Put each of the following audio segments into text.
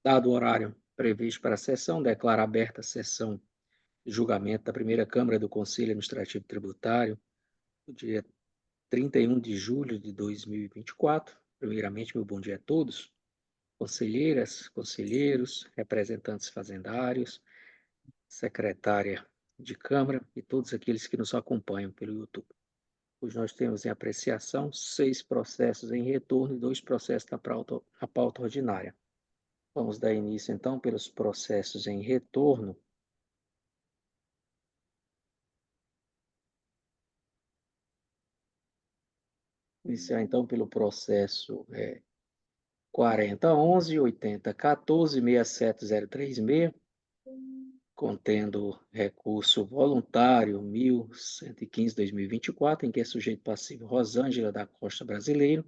Dado o horário previsto para a sessão, declaro aberta a sessão de julgamento da primeira Câmara do Conselho Administrativo Tributário, no dia 31 de julho de 2024. Primeiramente, meu bom dia a todos, conselheiras, conselheiros, representantes fazendários, secretária de Câmara e todos aqueles que nos acompanham pelo YouTube. Hoje nós temos em apreciação 6 processos em retorno e 2 processos na pauta ordinária. Vamos dar início, então, pelos processos em retorno. Iniciar, então, pelo processo 4011, 8014, 67036, contendo recurso voluntário 1115/2024, em que é sujeito passivo Rosângela da Costa Brasileiro,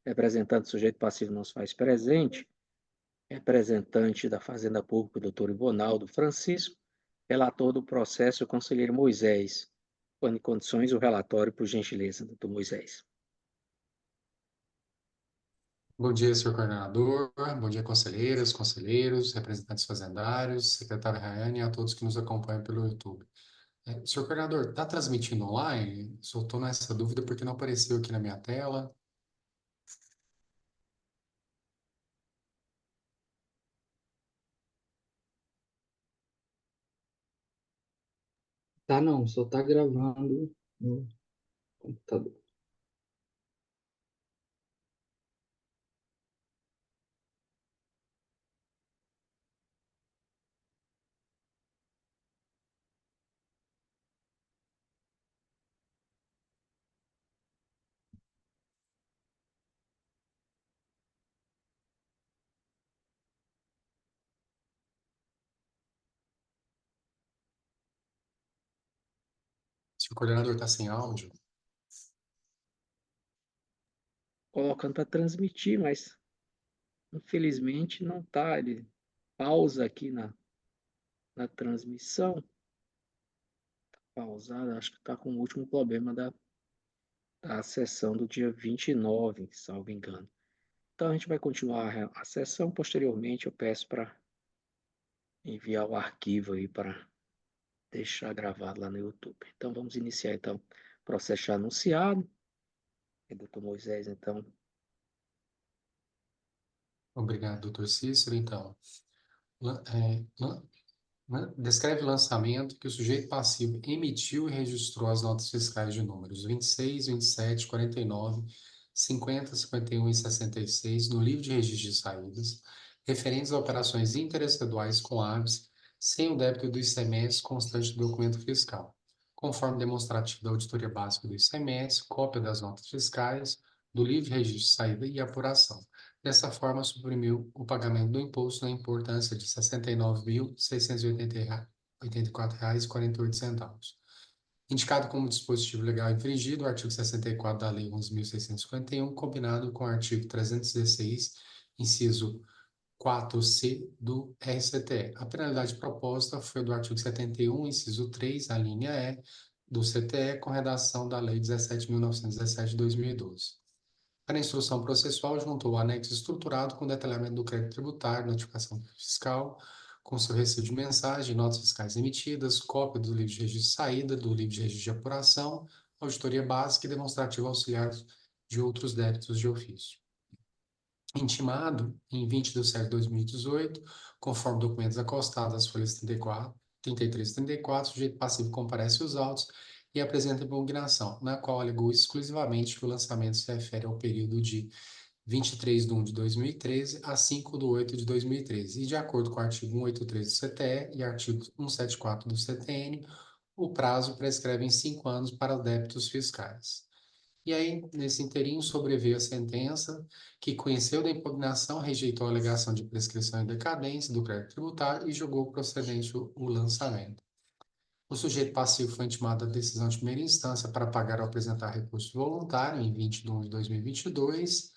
representante do sujeito passivo não se faz presente, representante da Fazenda Pública, doutor Ivonaldo Francisco, relator do processo, o conselheiro Moisés. Quando em condições, o relatório, por gentileza, doutor Moisés. Bom dia, senhor coordenador. Bom dia, conselheiras, conselheiros, representantes fazendários, secretária Rayane e a todos que nos acompanham pelo YouTube. Senhor coordenador, está transmitindo online? Só estou nessa dúvida porque não apareceu aqui na minha tela. Tá não, só tá gravando no computador. Senhor coordenador, está sem áudio? Colocando para transmitir, mas infelizmente não tá. Ele pausa aqui na transmissão. Pausada, acho que está com o último problema da sessão do dia 29, salvo engano. Então a gente vai continuar a sessão. Posteriormente eu peço para enviar o arquivo aí para deixar gravado lá no YouTube. Então vamos iniciar então o processo já anunciado. E doutor Moisés, então. Obrigado, doutor Cícero. Então, descreve o lançamento que o sujeito passivo emitiu e registrou as notas fiscais de números 26, 27, 49, 50, 51 e 66 no livro de registro de saídas, referentes a operações interestaduais com aves, sem o débito do ICMS constante do documento fiscal, conforme demonstrativo da auditoria básica do ICMS, cópia das notas fiscais, do livro de registro de saída e apuração. Dessa forma, suprimiu o pagamento do imposto na importância de R$ 69.684,48. Indicado como dispositivo legal infringido, o artigo 64 da Lei 11.651, combinado com o artigo 316, inciso 4C do RCTE. A penalidade proposta foi do artigo 71, inciso 3, a linha E, do CTE, com redação da Lei 17.917 de 2012. Para a instrução processual, juntou o anexo estruturado com detalhamento do crédito tributário, notificação fiscal, com seu recibo de mensagem, notas fiscais emitidas, cópia do livro de registro de saída, do livro de registro de apuração, auditoria básica e demonstrativo auxiliar de outros débitos de ofício. Intimado em 20 de setembro de 2018, conforme documentos acostados às folhas 33 e 34, o sujeito passivo comparece os autos e apresenta impugnação, na qual alegou exclusivamente que o lançamento se refere ao período de 23/1 de 2013 a 5/8 de 2013, e de acordo com o artigo 183 do CTE e artigo 174 do CTN, o prazo prescreve em 5 anos para débitos fiscais. E aí, nesse inteirinho, sobreveio a sentença que conheceu da impugnação, rejeitou a alegação de prescrição e decadência do crédito tributário e julgou procedente o lançamento. O sujeito passivo foi intimado da decisão de primeira instância para pagar ou apresentar recurso voluntário em 20/1 de 2022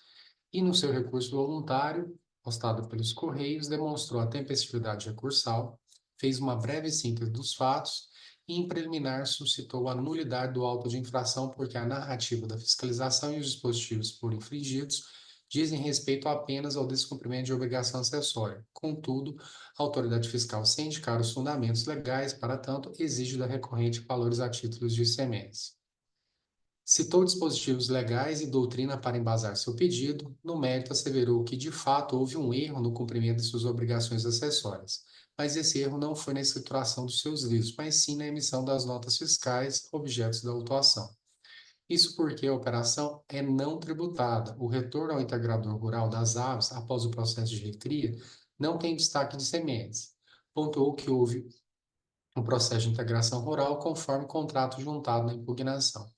e, no seu recurso voluntário, postado pelos Correios, demonstrou a tempestividade recursal, fez uma breve síntese dos fatos e, em preliminar, suscitou a nulidade do auto de infração porque a narrativa da fiscalização e os dispositivos por infringidos dizem respeito apenas ao descumprimento de obrigação acessória. Contudo, a autoridade fiscal, sem indicar os fundamentos legais, para tanto, exige da recorrente valores a títulos de ICMS. Citou dispositivos legais e doutrina para embasar seu pedido, no mérito asseverou que, de fato, houve um erro no cumprimento de suas obrigações acessórias, mas esse erro não foi na escrituração dos seus livros, mas sim na emissão das notas fiscais, objetos da autuação. Isso porque a operação é não tributada. O retorno ao integrador rural das aves, após o processo de recria, não tem destaque de sementes. Pontuou que houve um processo de integração rural conforme contrato juntado na impugnação.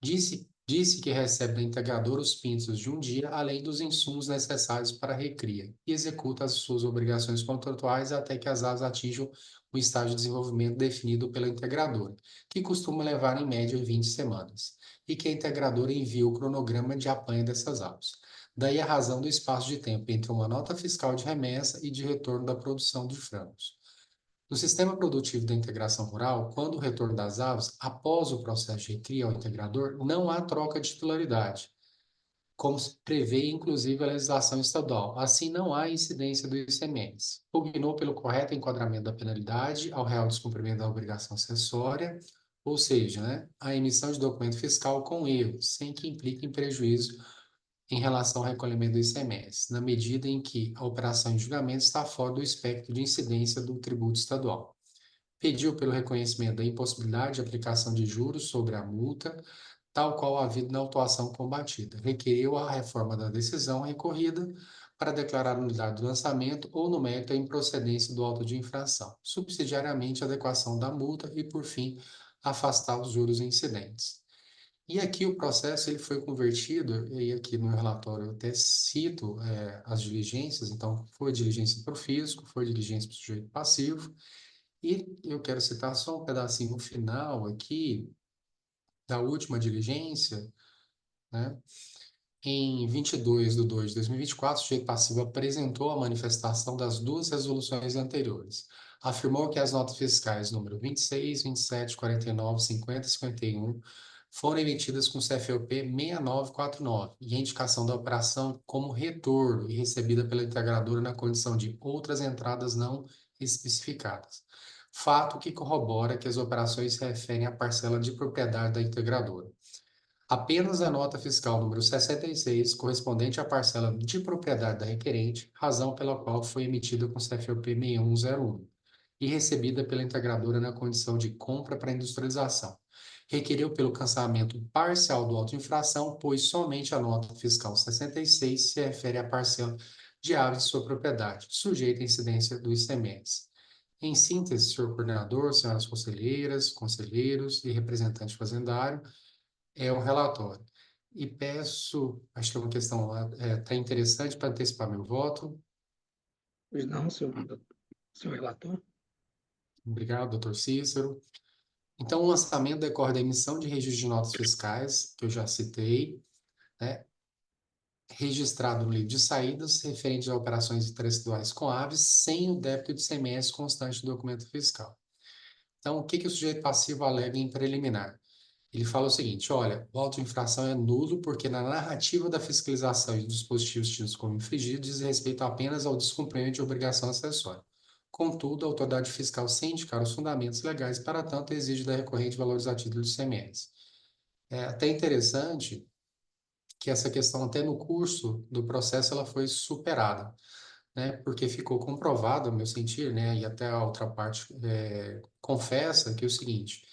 Disse que recebe da integradora os pintos de um dia, além dos insumos necessários para a recria, e executa as suas obrigações contratuais até que as aves atinjam o estágio de desenvolvimento definido pela integradora, que costuma levar em média 20 semanas, e que a integradora envia o cronograma de apanho dessas aves. Daí a razão do espaço de tempo entre uma nota fiscal de remessa e de retorno da produção de frangos. No sistema produtivo da integração rural, quando o retorno das aves, após o processo de recria ao integrador, não há troca de titularidade, como se prevê inclusive a legislação estadual. Assim, não há incidência do ICMS. Pugnou pelo correto enquadramento da penalidade ao real descumprimento da obrigação acessória, ou seja, a emissão de documento fiscal com erro, sem que implique em prejuízo em relação ao recolhimento do ICMS, na medida em que a operação em julgamento está fora do espectro de incidência do tributo estadual. Pediu pelo reconhecimento da impossibilidade de aplicação de juros sobre a multa, tal qual havido na autuação combatida. Requeriu a reforma da decisão recorrida para declarar a nulidade do lançamento ou, no mérito, a improcedência do auto de infração, subsidiariamente a adequação da multa e, por fim, afastar os juros incidentes. E aqui o processo ele foi convertido, e aqui no relatório eu até cito as diligências, então foi diligência para o físico, foi diligência para o sujeito passivo, e eu quero citar só um pedacinho no final aqui, da última diligência, né? Em 22 de 2 de 2024, o sujeito passivo apresentou a manifestação das duas resoluções anteriores. Afirmou que as notas fiscais número 26, 27, 49, 50 e 51 foram emitidas com CFOP 6949 e a indicação da operação como retorno e recebida pela integradora na condição de outras entradas não especificadas. Fato que corrobora que as operações se referem à parcela de propriedade da integradora. Apenas a nota fiscal número 66, correspondente à parcela de propriedade da requerente, razão pela qual foi emitida com CFOP 6101 e recebida pela integradora na condição de compra para industrialização. Requereu pelo cancelamento parcial do auto de infração, pois somente a nota fiscal 66 se refere à parcela de aves de sua propriedade, sujeita à incidência do ICMS. Em síntese, senhor coordenador, senhoras conselheiras, conselheiros e representante fazendário, é um relatório. E peço, acho que é uma questão até interessante para antecipar meu voto. Pois não, senhor relator? Obrigado, doutor Cícero. Então, o lançamento decorre da emissão de registro de notas fiscais, que eu já citei, né, registrado no livro de saídas referentes a operações interestaduais com aves, sem o débito de ICMS constante do documento fiscal. Então, o que o sujeito passivo alega em preliminar? Ele fala o seguinte: olha, o auto de infração é nulo porque na narrativa da fiscalização e dos dispositivos tidos como infringidos diz respeito apenas ao descumprimento de obrigação acessória. Contudo, a autoridade fiscal, sem indicar os fundamentos legais, para tanto, exige da recorrente valores a título de ICMS. É até interessante que essa questão, até no curso do processo, ela foi superada, né? Porque ficou comprovado, no meu sentir, né? E até a outra parte confessa que é o seguinte,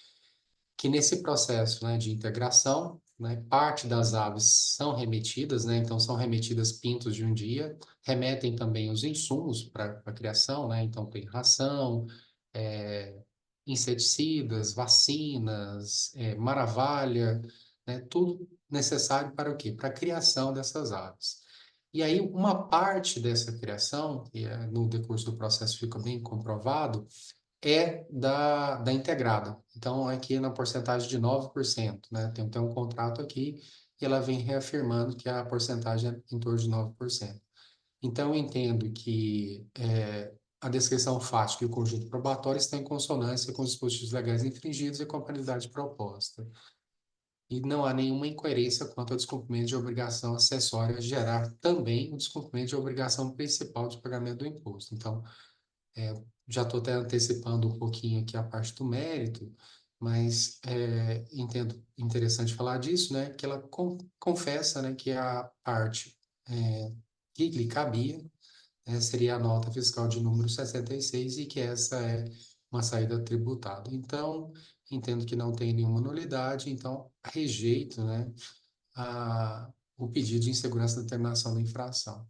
que nesse processo, né, de integração, né, parte das aves são remetidas, né, então são remetidas pintos de um dia, remetem também os insumos para a criação, né, então tem ração, é, inseticidas, vacinas, maravalha, né, tudo necessário para o quê? Para a criação dessas aves. E aí, uma parte dessa criação, e no decurso do processo fica bem comprovado, é da integrada. Então, aqui é na porcentagem de 9%, né? Tem um contrato aqui e ela vem reafirmando que a porcentagem é em torno de 9%. Então, eu entendo que a descrição fática e o conjunto probatório estão em consonância com os dispositivos legais infringidos e com a penalidade proposta. e não há nenhuma incoerência quanto ao descumprimento de obrigação acessória gerar também o descumprimento de obrigação principal de pagamento do imposto. Então, já estou até antecipando um pouquinho aqui a parte do mérito, mas entendo interessante falar disso, né? Que ela confessa, né, que a parte que lhe cabia seria a nota fiscal de número 66 e que essa é uma saída tributada. Então, entendo que não tem nenhuma nulidade, então rejeito, né, o pedido de insegurança da terminação da infração.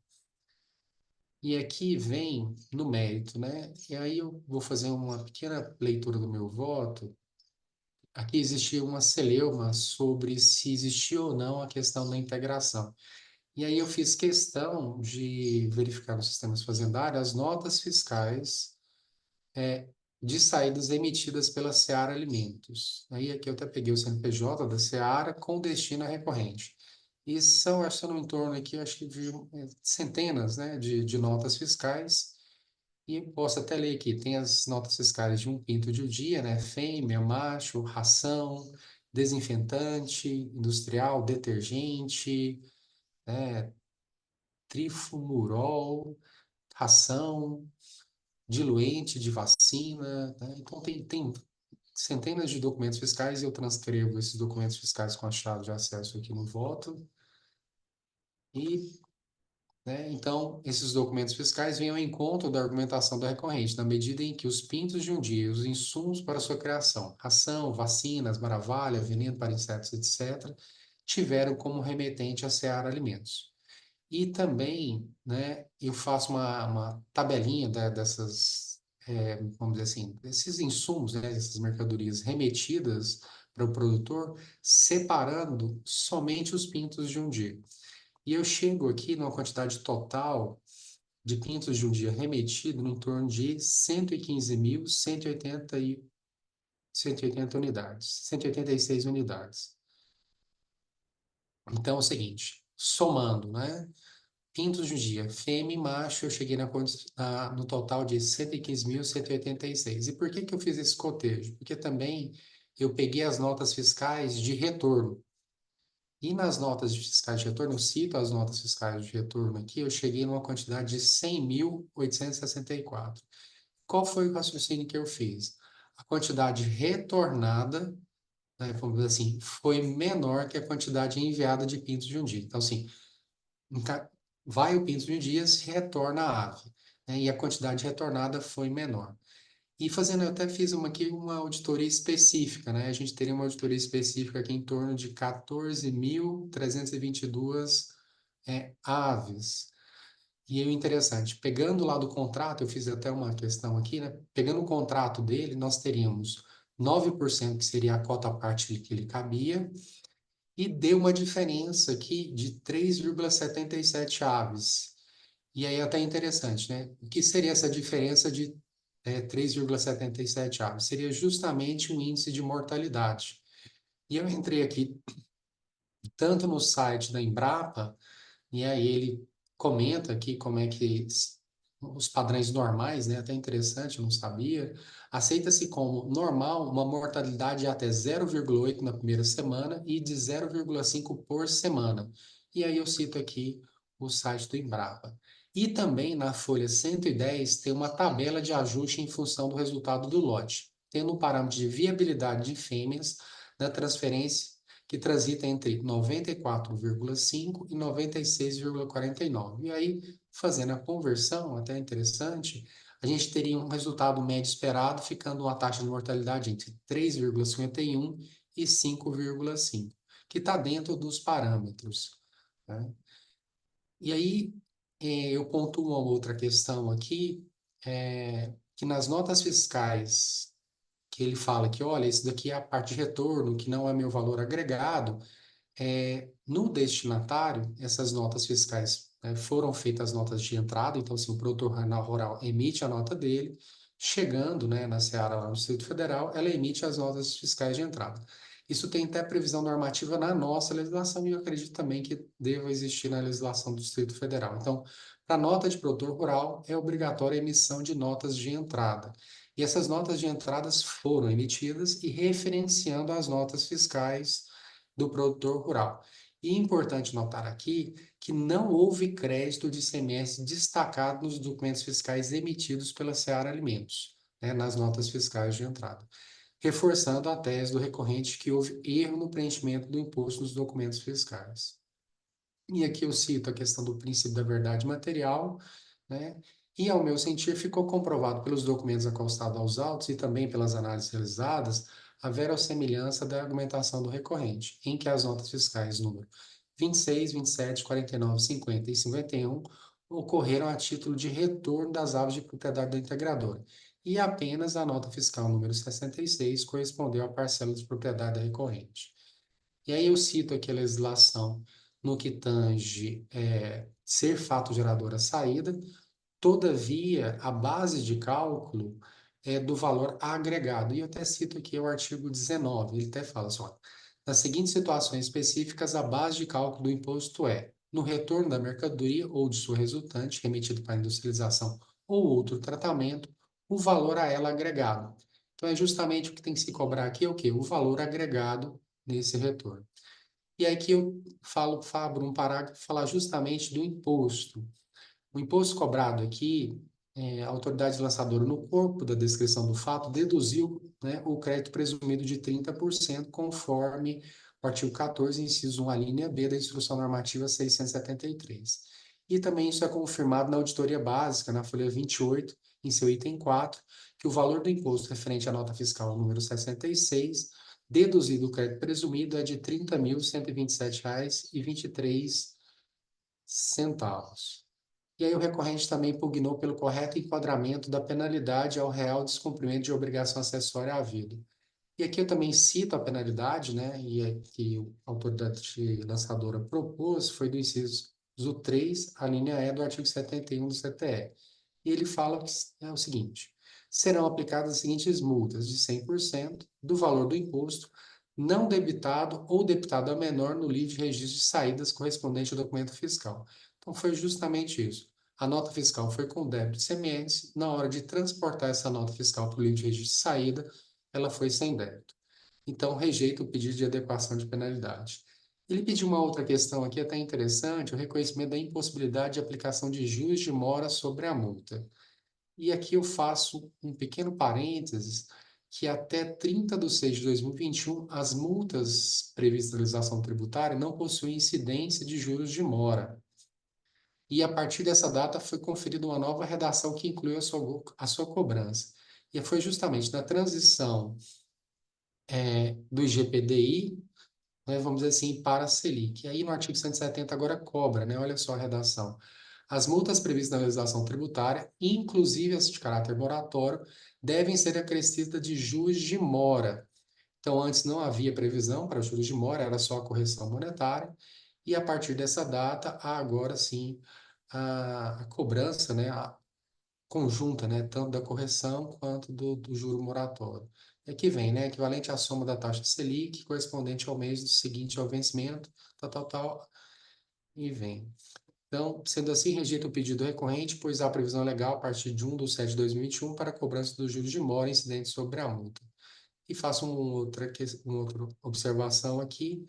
E aqui vem no mérito, né? E aí eu vou fazer uma pequena leitura do meu voto. Aqui existia uma celeuma sobre se existia ou não a questão da integração. E aí eu fiz questão de verificar nos sistemas fazendários as notas fiscais de saídas emitidas pela Seara Alimentos. Aí aqui eu até peguei o CNPJ da Seara com destino a recorrente. E são, acho que são em torno aqui, acho que de centenas, né, de notas fiscais. E posso até ler aqui, tem as notas fiscais de um pinto de dia, né, fêmea, macho, ração, desinfetante, industrial, detergente, né, trifumurol, ração, diluente de vacina, né? Então tem centenas de documentos fiscais e eu transcrevo esses documentos fiscais com a chave de acesso aqui no voto. E, né, então, esses documentos fiscais vêm ao encontro da argumentação da recorrente, na medida em que os pintos de um dia e os insumos para sua criação, ração, vacinas, maravalha, veneno para insetos, etc., tiveram como remetente a Seara Alimentos. E também, né, eu faço uma tabelinha dessas, vamos dizer assim, desses insumos, né, dessas mercadorias remetidas para o produtor, separando somente os pintos de um dia. E eu chego aqui numa quantidade total de pintos de um dia remetido em torno de 115.180 unidades, 186 unidades. Então é o seguinte, somando, né? Pintos de um dia, fêmea e macho, eu cheguei no total de 115.186. E por que eu fiz esse cotejo? Porque também eu peguei as notas fiscais de retorno. E nas notas fiscais de retorno, eu cito as notas fiscais de retorno aqui, eu cheguei numa quantidade de 100.864. Qual foi o raciocínio que eu fiz? A quantidade retornada, né, vamos dizer assim, foi menor que a quantidade enviada de pintos de um dia. Então, assim, vai o pinto de um dia, se retorna a ave, né? E a quantidade retornada foi menor. E fazendo, eu até fiz aqui uma auditoria específica, né? A gente teria uma auditoria específica aqui em torno de 14.322 aves. E é interessante, pegando lá do contrato, eu fiz até uma questão aqui, né? Pegando o contrato dele, nós teríamos 9% que seria a cota parte que lhe cabia, e deu uma diferença aqui de 3,77 aves. E aí é até interessante, né? O que seria essa diferença de 3,77 aves? Seria justamente o índice de mortalidade. E eu entrei aqui tanto no site da Embrapa, e aí ele comenta aqui como é que os padrões normais, né? Até interessante, eu não sabia. Aceita-se como normal uma mortalidade de até 0,8 na primeira semana e de 0,5 por semana. E aí eu cito aqui o site do Embrapa. E também na folha 110 tem uma tabela de ajuste em função do resultado do lote, tendo um parâmetro de viabilidade de fêmeas da transferência que transita entre 94,5 e 96,49. E aí, fazendo a conversão, até interessante, a gente teria um resultado médio esperado, ficando uma taxa de mortalidade entre 3,51 e 5,5, que está dentro dos parâmetros, né? E aí, eu pontuo uma outra questão aqui, que nas notas fiscais que ele fala que, olha, isso daqui é a parte de retorno, que não é meu valor agregado, no destinatário, essas notas fiscais, né, foram feitas as notas de entrada, então, assim, o produtor rural emite a nota dele, chegando, né, na Seara, lá no Distrito Federal, ela emite as notas fiscais de entrada. Isso tem até previsão normativa na nossa legislação e eu acredito também que deva existir na legislação do Distrito Federal. Então, para nota de produtor rural, é obrigatória a emissão de notas de entrada. E essas notas de entradas foram emitidas e referenciando as notas fiscais do produtor rural. E é importante notar aqui que não houve crédito de ICMS destacado nos documentos fiscais emitidos pela Seara Alimentos, né, nas notas fiscais de entrada, reforçando a tese do recorrente que houve erro no preenchimento do imposto nos documentos fiscais. E aqui eu cito a questão do princípio da verdade material, né? E, ao meu sentir, ficou comprovado pelos documentos acostados aos autos e também pelas análises realizadas a verossemelhança da argumentação do recorrente, em que as notas fiscais número 26, 27, 49, 50 e 51 ocorreram a título de retorno das aves de propriedade da integradora, e apenas a nota fiscal número 66 correspondeu à parcela de propriedade da recorrente. E aí eu cito aqui a legislação no que tange ser fato gerador a saída, todavia, a base de cálculo é do valor agregado. E eu até cito aqui o artigo 19, ele até fala assim, ó, nas seguintes situações específicas, a base de cálculo do imposto é, no retorno da mercadoria ou de sua resultante, remetido para industrialização ou outro tratamento, o valor a ela agregado. Então, é justamente o que tem que se cobrar aqui, é o quê? O valor agregado nesse retorno. E aí que eu abro um parágrafo, falar justamente do imposto. O imposto cobrado aqui, a autoridade lançadora, no corpo da descrição do fato, deduziu, né, o crédito presumido de 30%, conforme o artigo 14, inciso 1, a linha B da Instrução Normativa 673. E também isso é confirmado na auditoria básica, na folha 28, em seu item 4, que o valor do imposto referente à nota fiscal número 66, deduzido o crédito presumido, é de R$ 30.127,23. E aí o recorrente também impugnou pelo correto enquadramento da penalidade ao real descumprimento de obrigação acessória havida. E aqui eu também cito a penalidade, né, e é que a autoridade lançadora propôs, foi do inciso 3, a linha E do artigo 71 do CTE. E ele fala que é o seguinte: serão aplicadas as seguintes multas de 100% do valor do imposto não debitado ou debitado a menor no livro de registro de saídas correspondente ao documento fiscal. Então, foi justamente isso. A nota fiscal foi com débito de ICMS, na hora de transportar essa nota fiscal para o livro de registro de saída, ela foi sem débito. Então, rejeita o pedido de adequação de penalidade. Ele pediu uma outra questão aqui, até interessante, o reconhecimento da impossibilidade de aplicação de juros de mora sobre a multa. E aqui eu faço um pequeno parênteses, que até 30 de 6 de 2021, as multas previstas na legislação tributária não possuem incidência de juros de mora. E a partir dessa data foi conferida uma nova redação que incluiu a sua cobrança. E foi justamente na transição do IGPDI, né, vamos dizer assim, para a Selic. E aí no artigo 170 agora cobra, né? Olha só a redação. As multas previstas na legislação tributária, inclusive as de caráter moratório, devem ser acrescidas de juros de mora. Então, antes não havia previsão para juros de mora, era só a correção monetária. E a partir dessa data, há agora sim a cobrança, né? Conjunta, né, tanto da correção quanto do juro moratório. E aqui vem, né, equivalente à soma da taxa Selic, correspondente ao mês seguinte ao vencimento, tal, e vem. Então, sendo assim, rejeita o pedido recorrente, pois há previsão legal a partir de 1 de 7 de 2021 para a cobrança dos juros de mora incidentes sobre a multa. E faço uma outra observação aqui,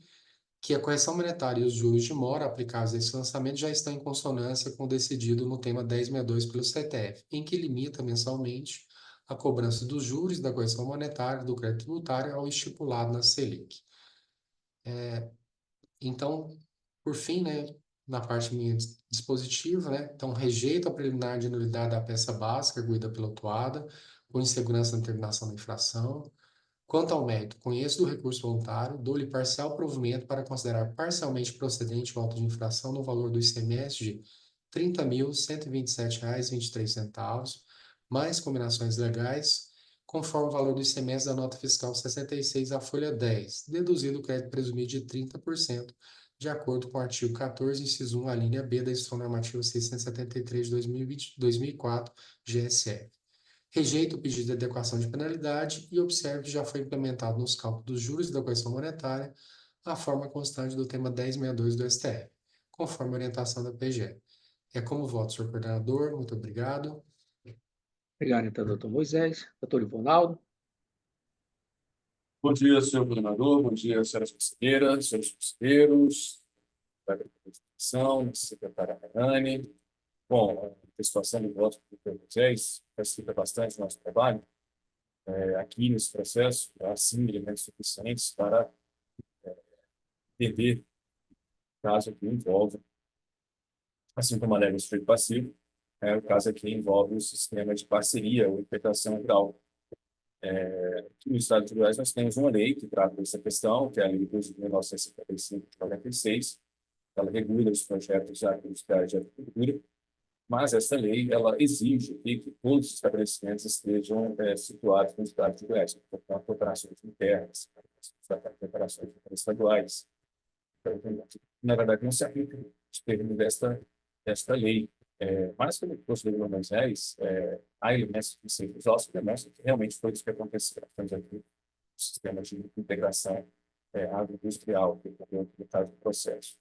que a correção monetária e os juros de mora aplicados a esse lançamento já estão em consonância com o decidido no tema 1062 pelo CTF, em que limita mensalmente a cobrança dos juros da correção monetária do crédito tributário ao estipulado na Selic. Então, por fim, né, na parte minha dispositiva, né, então rejeito a preliminar de nulidade da peça básica arguida pela autuada, por insegurança na terminação da infração. Quanto ao mérito, conheço do recurso voluntário, dou-lhe parcial provimento para considerar parcialmente procedente o auto de infração no valor do ICMS de R$ 30.127,23, mais combinações legais, conforme o valor do ICMS da nota fiscal 66, a folha 10, deduzido o crédito presumido de 30%, de acordo com o artigo 14, inciso 1, a linha B da Instrução Normativa 673 de 2004, GSF. Rejeita o pedido de adequação de penalidade e observe que já foi implementado nos cálculos dos juros e da correção monetária a forma constante do tema 1062 do STF, conforme a orientação da PGE. É como voto, senhor coordenador. Muito obrigado. Obrigado, então, doutor Moisés. Doutor Ivonaldo. Bom dia, senhor governador. Bom dia, senhoras conselheiras, senhores conselheiros, secretária da Constituição, secretária Renane. Bom, a situação do voto do Dr. Moisés facilita bastante o nosso trabalho. Aqui nesse processo, há sim elementos suficientes para entender o caso que envolve, assim como a lei do sujeito passivo, o caso aqui envolve o sistema de parceria ou integração rural. Aqui no Estado de Goiás, nós temos uma lei que trata dessa questão, que é a Lei 12.975 de 96. Ela regula os projetos agroindustriais de agricultura, mas essa lei ela exige que todos os estabelecimentos estejam situados no Estado de Goiás, portanto, operações internas, operações estaduais. Então, na verdade, não se aplica os termos desta lei. Mas, como trouxe o Dr. Moisés, há elementos suficientes aos que demonstram que realmente foi isso que aconteceu. Temos aqui o sistema de integração agroindustrial, que é o caso do processo.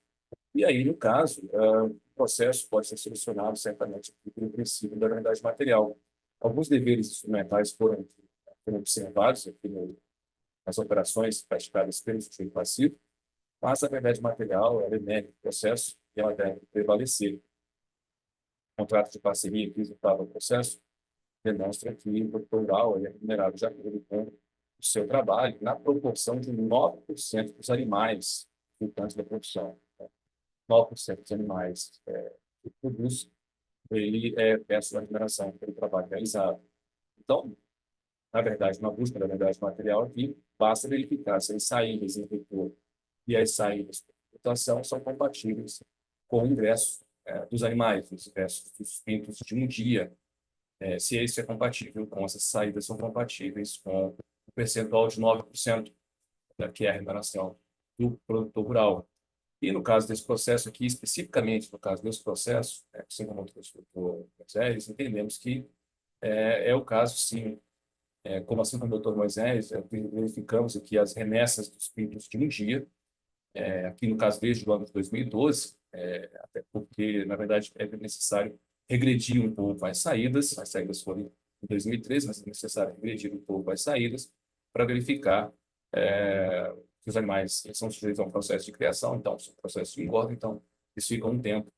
E aí, no caso, o processo pode ser solucionado certamente pelo princípio da verdade material. Alguns deveres instrumentais foram observados aqui nas operações praticadas pelo sujeito passivo, mas a verdade material ela emerge do processo e ela deve prevalecer. O contrato de parceria que resultava do processo demonstra que o produtor rural é remunerado de acordo com o seu trabalho na proporção de 9% dos animais resultantes da produção. 9% dos animais que produz, ele peça a remuneração pelo trabalho realizado. Então, na verdade, na busca da verdade material aqui, basta verificar se as saídas em retorno e as saídas de explotação são compatíveis com o ingresso dos animais, os ingressos dos pintos de um dia, se isso é compatível com essas saídas, são compatíveis com o percentual de 9%, que é a remuneração do produtor rural. E no caso desse processo aqui, especificamente no caso desse processo, assim como o doutor Moisés, entendemos que é o caso, sim, como assim como o doutor Moisés, verificamos aqui as remessas dos pintos de um dia, aqui no caso desde o ano de 2012, até porque, na verdade, é necessário regredir um pouco as saídas foram em 2013, mas é necessário regredir um pouco as saídas para verificar que os animais são sujeitos a um processo de criação, então, são processos de engorda, então, eles ficam um tempo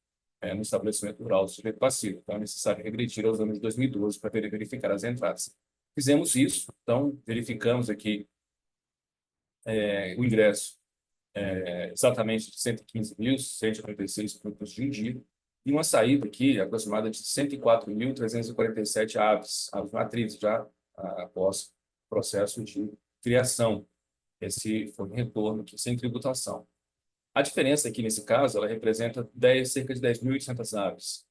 no estabelecimento rural do sujeito passivo. Então, é necessário regredir aos anos de 2012 para verificar as entradas. Fizemos isso, então, verificamos aqui o ingresso exatamente de 115.136 produtos de um dia, e uma saída aqui aproximada de 104.347 aves matrizes, já após o processo de criação. Esse foi um retorno aqui sem tributação. A diferença aqui, nesse caso, ela representa cerca de 10.800 aves.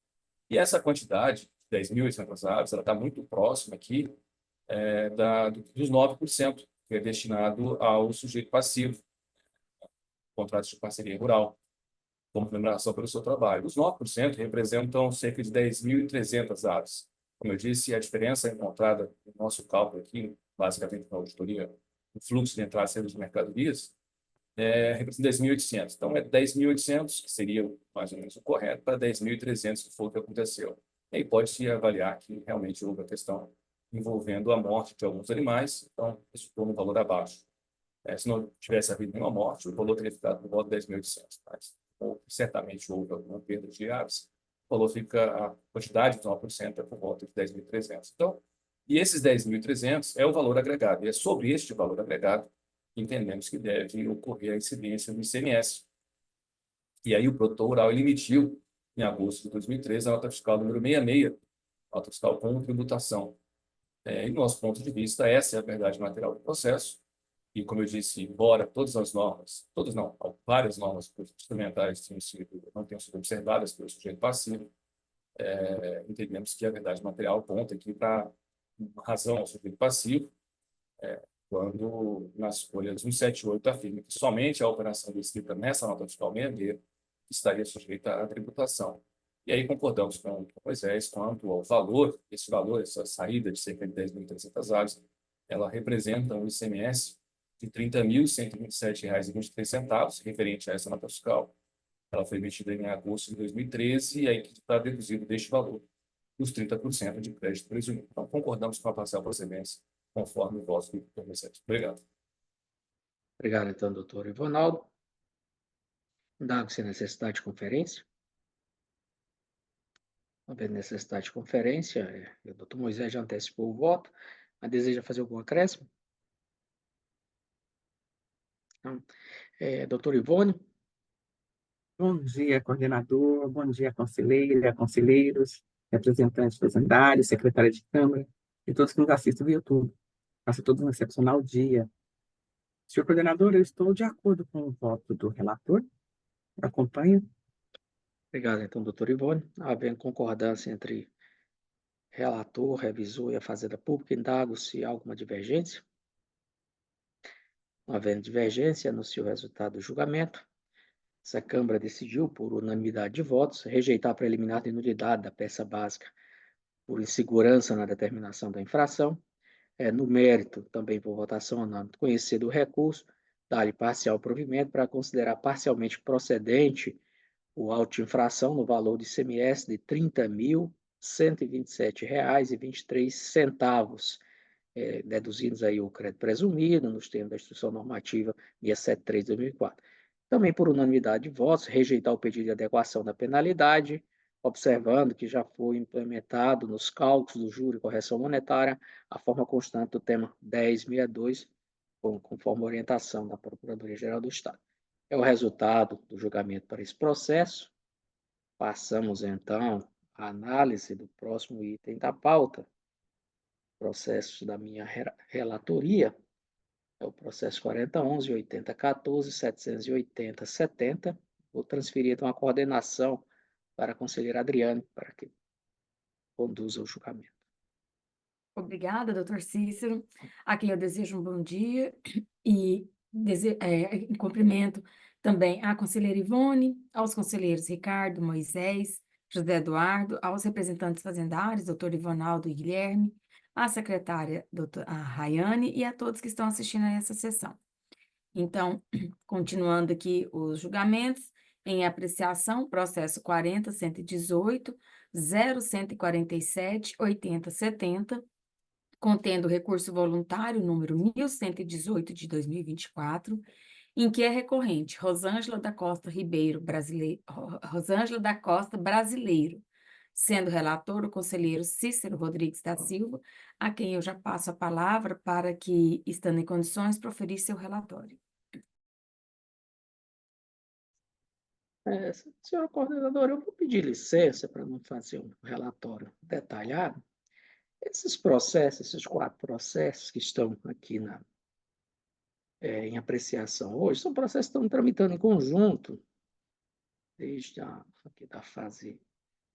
E essa quantidade, 10.800 aves, ela está muito próxima aqui dos 9%, que é destinado ao sujeito passivo, contratos de parceria rural, como remuneração pelo seu trabalho. Os 9% representam cerca de 10.300 aves. Como eu disse, a diferença encontrada no nosso cálculo aqui, basicamente na auditoria, o fluxo de entrada e saída de mercadorias, representa 10.800. Então, é 10.800, que seria mais ou menos o correto, para 10.300, que foi o que aconteceu. E aí pode-se avaliar que realmente houve a questão envolvendo a morte de alguns animais, então isso ficou no valor abaixo. Se não tivesse havido nenhuma morte, o valor teria ficado no valor de 10.800. Mas certamente houve alguma perda de aves, o valor fica, a quantidade de 9% por volta de 10.300. Então, e esses 10.300 é o valor agregado, e é sobre este valor agregado que entendemos que deve ocorrer a incidência do ICMS. E aí o produtor rural ele emitiu, em agosto de 2013, a nota fiscal número 66, nota fiscal com tributação. E, do nosso ponto de vista, essa é a verdade material do processo. E, como eu disse, embora todas as normas, todas não, várias normas instrumentais não tenham sido observadas pelo sujeito passivo, entendemos que a verdade material aponta aqui para razão ao sujeito passivo, quando nas folhas 178 afirma que somente a operação descrita nessa nota fiscal 66 estaria sujeita à tributação. E aí concordamos com o Moisés quanto ao valor, essa saída de cerca de 10.300 aves, ela representa um ICMS de R$ 30.127,23, referente a essa nota fiscal. Ela foi emitida em agosto de 2013 e aí está deduzido deste valor os 30% de crédito presumido. Então, concordamos com a parcial procedência, conforme o voto do Dr. Moisés. Obrigado. Obrigado, então, doutor Ivonaldo. Dado-se a necessidade de conferência, não havendo necessidade de conferência, o doutor Moisés já antecipou o voto, mas deseja fazer algum acréscimo? Não. Doutor Ivone, Bom dia, coordenador, bom dia, conselheira, conselheiros, representantes dos andares, secretária de Câmara e todos que nos assistem via YouTube. Faça todos um excepcional dia. Senhor coordenador, eu estou de acordo com o voto do relator. Acompanho. obrigado, então, doutor Ivone. Havendo concordância entre relator, revisor e a Fazenda Pública, indago-se alguma divergência. Não havendo divergência, anuncio o resultado do julgamento. Essa Câmara decidiu, por unanimidade de votos, rejeitar a preliminar de nulidade da peça básica por insegurança na determinação da infração. No mérito, também por votação unânime, conhecido o recurso, dar-lhe parcial provimento para considerar parcialmente procedente o auto de infração no valor de ICMS de R$ 30.127,23, deduzidos aí o crédito presumido, nos termos da Instrução Normativa 673 de 2004. Também por unanimidade de votos, rejeitar o pedido de adequação da penalidade, observando que já foi implementado nos cálculos do juro e correção monetária a forma constante do tema 1062, conforme a orientação da Procuradoria-Geral do Estado. É o resultado do julgamento para esse processo. Passamos, então, à análise do próximo item da pauta, processo da minha relatoria, é o processo 4011, 8014, 780, 70. Vou transferir, então, a coordenação para a conselheira Adriane, para que conduza o julgamento. Obrigada, doutor Cícero, a quem eu desejo um bom dia e cumprimento também a conselheira Ivone, aos conselheiros Ricardo, Moisés, José Eduardo, aos representantes fazendários, doutor Ivonaldo e Guilherme, à secretária, a Rayane, e a todos que estão assistindo a essa sessão. Então, continuando aqui os julgamentos, em apreciação, processo 40.118, 0.147, 80.70, contendo recurso voluntário número 1118 de 2024, em que é recorrente Rosângela da Costa Ribeiro, Rosângela da Costa Brasileiro, sendo relator o conselheiro Cícero Rodrigues da Silva, a quem eu já passo a palavra para que, estando em condições, proferir seu relatório. Senhora coordenadora, eu vou pedir licença para não fazer um relatório detalhado. Esses processos, esses 4 processos que estão aqui em apreciação hoje, são processos que estão tramitando em conjunto, desde aqui da fase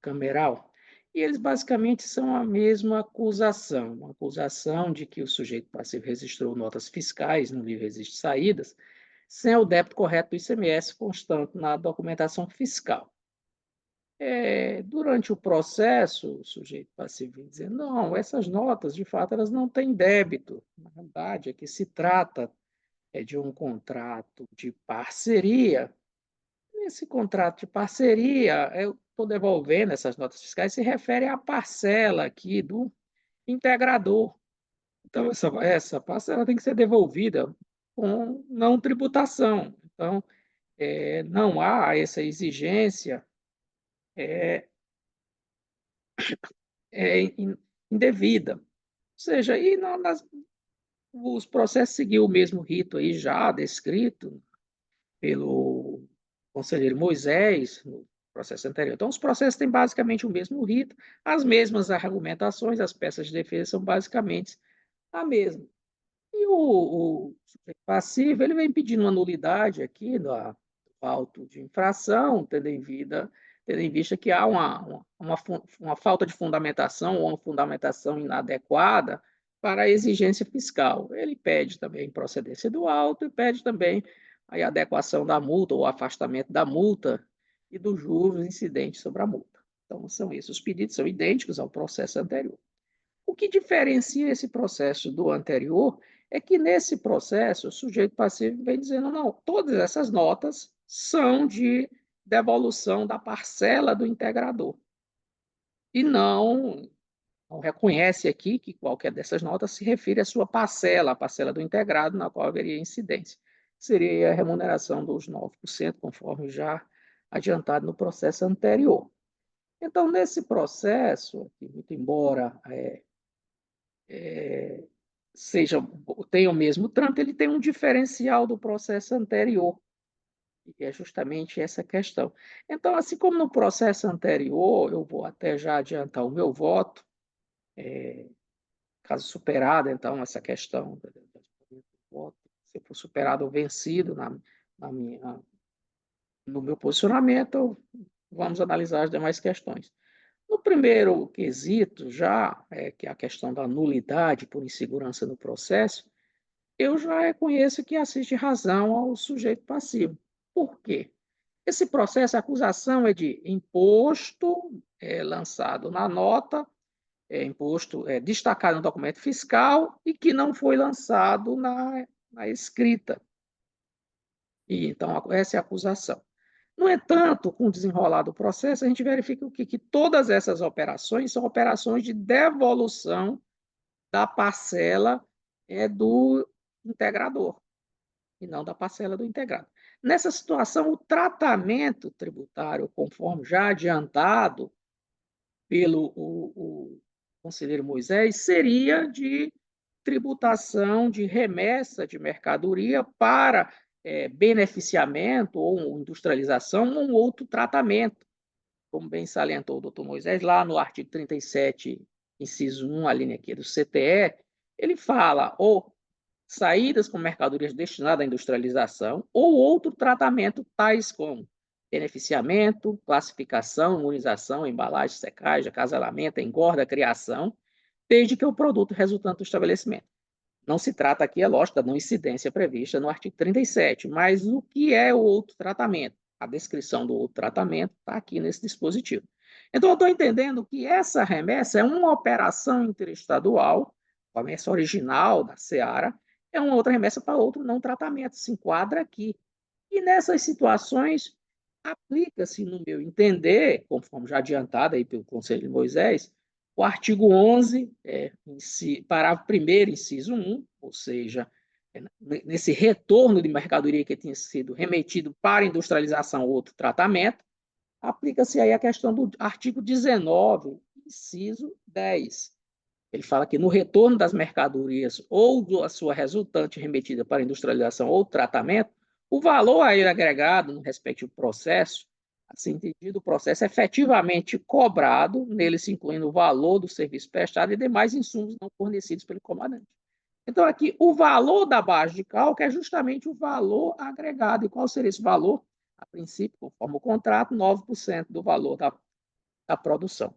cameral, e eles basicamente são a mesma acusação, uma acusação de que o sujeito passivo registrou notas fiscais no livro Registro de Saídas, sem o débito correto do ICMS constante na documentação fiscal. Durante o processo, o sujeito passivo vem dizendo, não, essas notas, de fato, elas não têm débito. Na verdade, é que se trata de um contrato de parceria. Nesse contrato de parceria, eu estou devolvendo essas notas fiscais, se refere à parcela aqui do integrador. Então, essa parcela tem que ser devolvida com não tributação. Então, não há essa exigência indevida. Ou seja, os processos seguiu o mesmo rito aí já descrito pelo conselheiro Moisés no processo anterior. Então, os processos têm basicamente o mesmo rito, as mesmas argumentações, as peças de defesa são basicamente a mesma. E o sujeito passivo, ele vem pedindo uma nulidade aqui do auto de infração, tendo em vista que há uma falta de fundamentação ou uma fundamentação inadequada para a exigência fiscal. Ele pede também procedência do auto e pede também a adequação da multa ou afastamento da multa e dos juros incidentes sobre a multa. Então, são esses. Os pedidos são idênticos ao processo anterior. O que diferencia esse processo do anterior é que, nesse processo, o sujeito passivo vem dizendo, não, todas essas notas são de devolução da parcela do integrador. E não reconhece aqui que qualquer dessas notas se refere à sua parcela, a parcela do integrado, na qual haveria incidência. seria a remuneração dos 9%, conforme já adiantado no processo anterior. Então, nesse processo, muito embora tenha o mesmo trâmite, ele tem um diferencial do processo anterior, e é justamente essa questão. Então, assim como no processo anterior, eu vou até já adiantar o meu voto, caso superada, então, essa questão do voto, se for superado ou vencido no meu posicionamento, vamos analisar as demais questões. No primeiro quesito, que é a questão da nulidade por insegurança no processo, eu já reconheço que assiste razão ao sujeito passivo. Por quê? Esse processo, a acusação é de imposto lançado na nota, imposto destacado no documento fiscal e que não foi lançado na escrita. E, então, essa é a acusação. No entanto, com o desenrolar do processo, a gente verifica que todas essas operações são operações de devolução da parcela do integrador, e não da parcela do integrado. Nessa situação, o tratamento tributário, conforme já adiantado pelo o conselheiro Moisés, seria de tributação de remessa de mercadoria para beneficiamento ou industrialização ou um outro tratamento, como bem salientou o doutor Moisés, lá no artigo 37, inciso 1, a linha aqui do CTE, ele fala ou saídas com mercadorias destinadas à industrialização ou outro tratamento, tais como beneficiamento, classificação, imunização, embalagem, secagem, acasalamento, engorda, criação, desde que o produto resultante do estabelecimento. Não se trata aqui, é lógico, da não incidência prevista no artigo 37, mas o que é o outro tratamento? A descrição do outro tratamento está aqui nesse dispositivo. Então, eu estou entendendo que essa remessa é uma operação interestadual, a remessa original da Seara, é uma outra remessa para outro não tratamento, se enquadra aqui. E nessas situações, aplica-se, no meu entender, conforme já adiantado aí pelo Conselho de Moisés, o artigo 11, parágrafo 1º, inciso 1, ou seja, nesse retorno de mercadoria que tinha sido remetido para industrialização ou outro tratamento, aplica-se aí a questão do artigo 19, inciso 10. Ele fala que no retorno das mercadorias ou da sua resultante remetida para industrialização ou tratamento, o valor a ele agregado no respectivo processo, assim entendido, o processo é efetivamente cobrado, nele se incluindo o valor do serviço prestado e demais insumos não fornecidos pelo comandante. Então, aqui, o valor da base de cálculo é justamente o valor agregado. E qual seria esse valor? A princípio, conforme o contrato, 9% do valor da produção.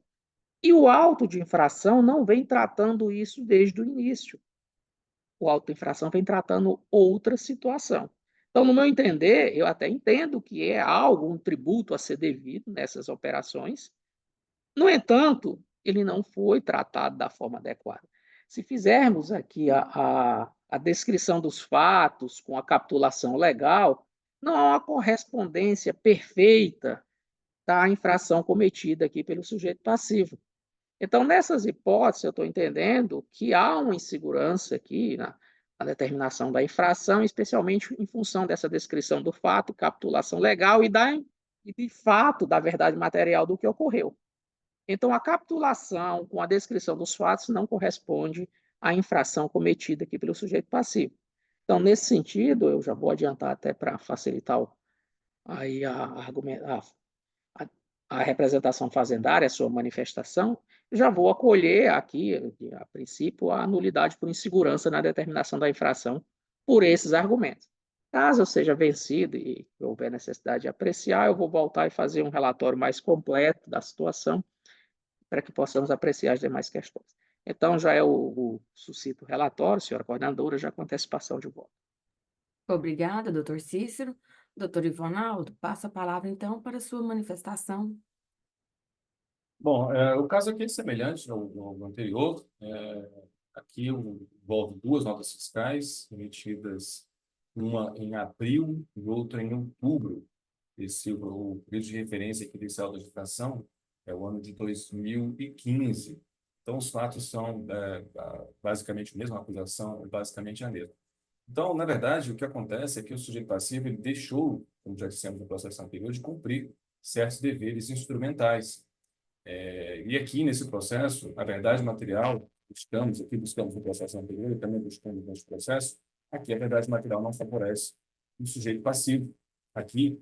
E o auto de infração não vem tratando isso desde o início. O auto de infração vem tratando outra situação. Então, no meu entender, eu até entendo que é algo, um tributo a ser devido nessas operações. No entanto, ele não foi tratado da forma adequada. Se fizermos aqui a descrição dos fatos com a capitulação legal, não há uma correspondência perfeita da infração cometida aqui pelo sujeito passivo. Então, nessas hipóteses, eu estou entendendo que há uma insegurança aqui na determinação da infração, especialmente em função dessa descrição do fato, capitulação legal e de fato, da verdade material do que ocorreu. Então, a capitulação com a descrição dos fatos não corresponde à infração cometida aqui pelo sujeito passivo. Então, nesse sentido, eu já vou adiantar até para facilitar aí a representação fazendária, a sua manifestação, já vou acolher aqui, a princípio, a nulidade por insegurança na determinação da infração por esses argumentos. Caso eu seja vencido e houver necessidade de apreciar, eu vou voltar e fazer um relatório mais completo da situação para que possamos apreciar as demais questões. Então, já é o suscito relatório, senhora coordenadora, já com antecipação de voto. Obrigada, doutor Cícero. Doutor Ivonaldo, passo a palavra, então, para a sua manifestação. Bom, o caso aqui é semelhante ao anterior. Aqui envolve duas notas fiscais emitidas, uma em abril e outra em outubro. O período de referência aqui desse auto de infração é o ano de 2015. Então, os fatos são basicamente a mesma, a acusação é basicamente a mesma. Então, na verdade, o que acontece é que o sujeito passivo ele deixou, como já dissemos no processo anterior, de cumprir certos deveres instrumentais. E aqui, nesse processo, a verdade material, buscamos no processo anterior e também buscamos nesse processo, aqui a verdade material não favorece o sujeito passivo. Aqui,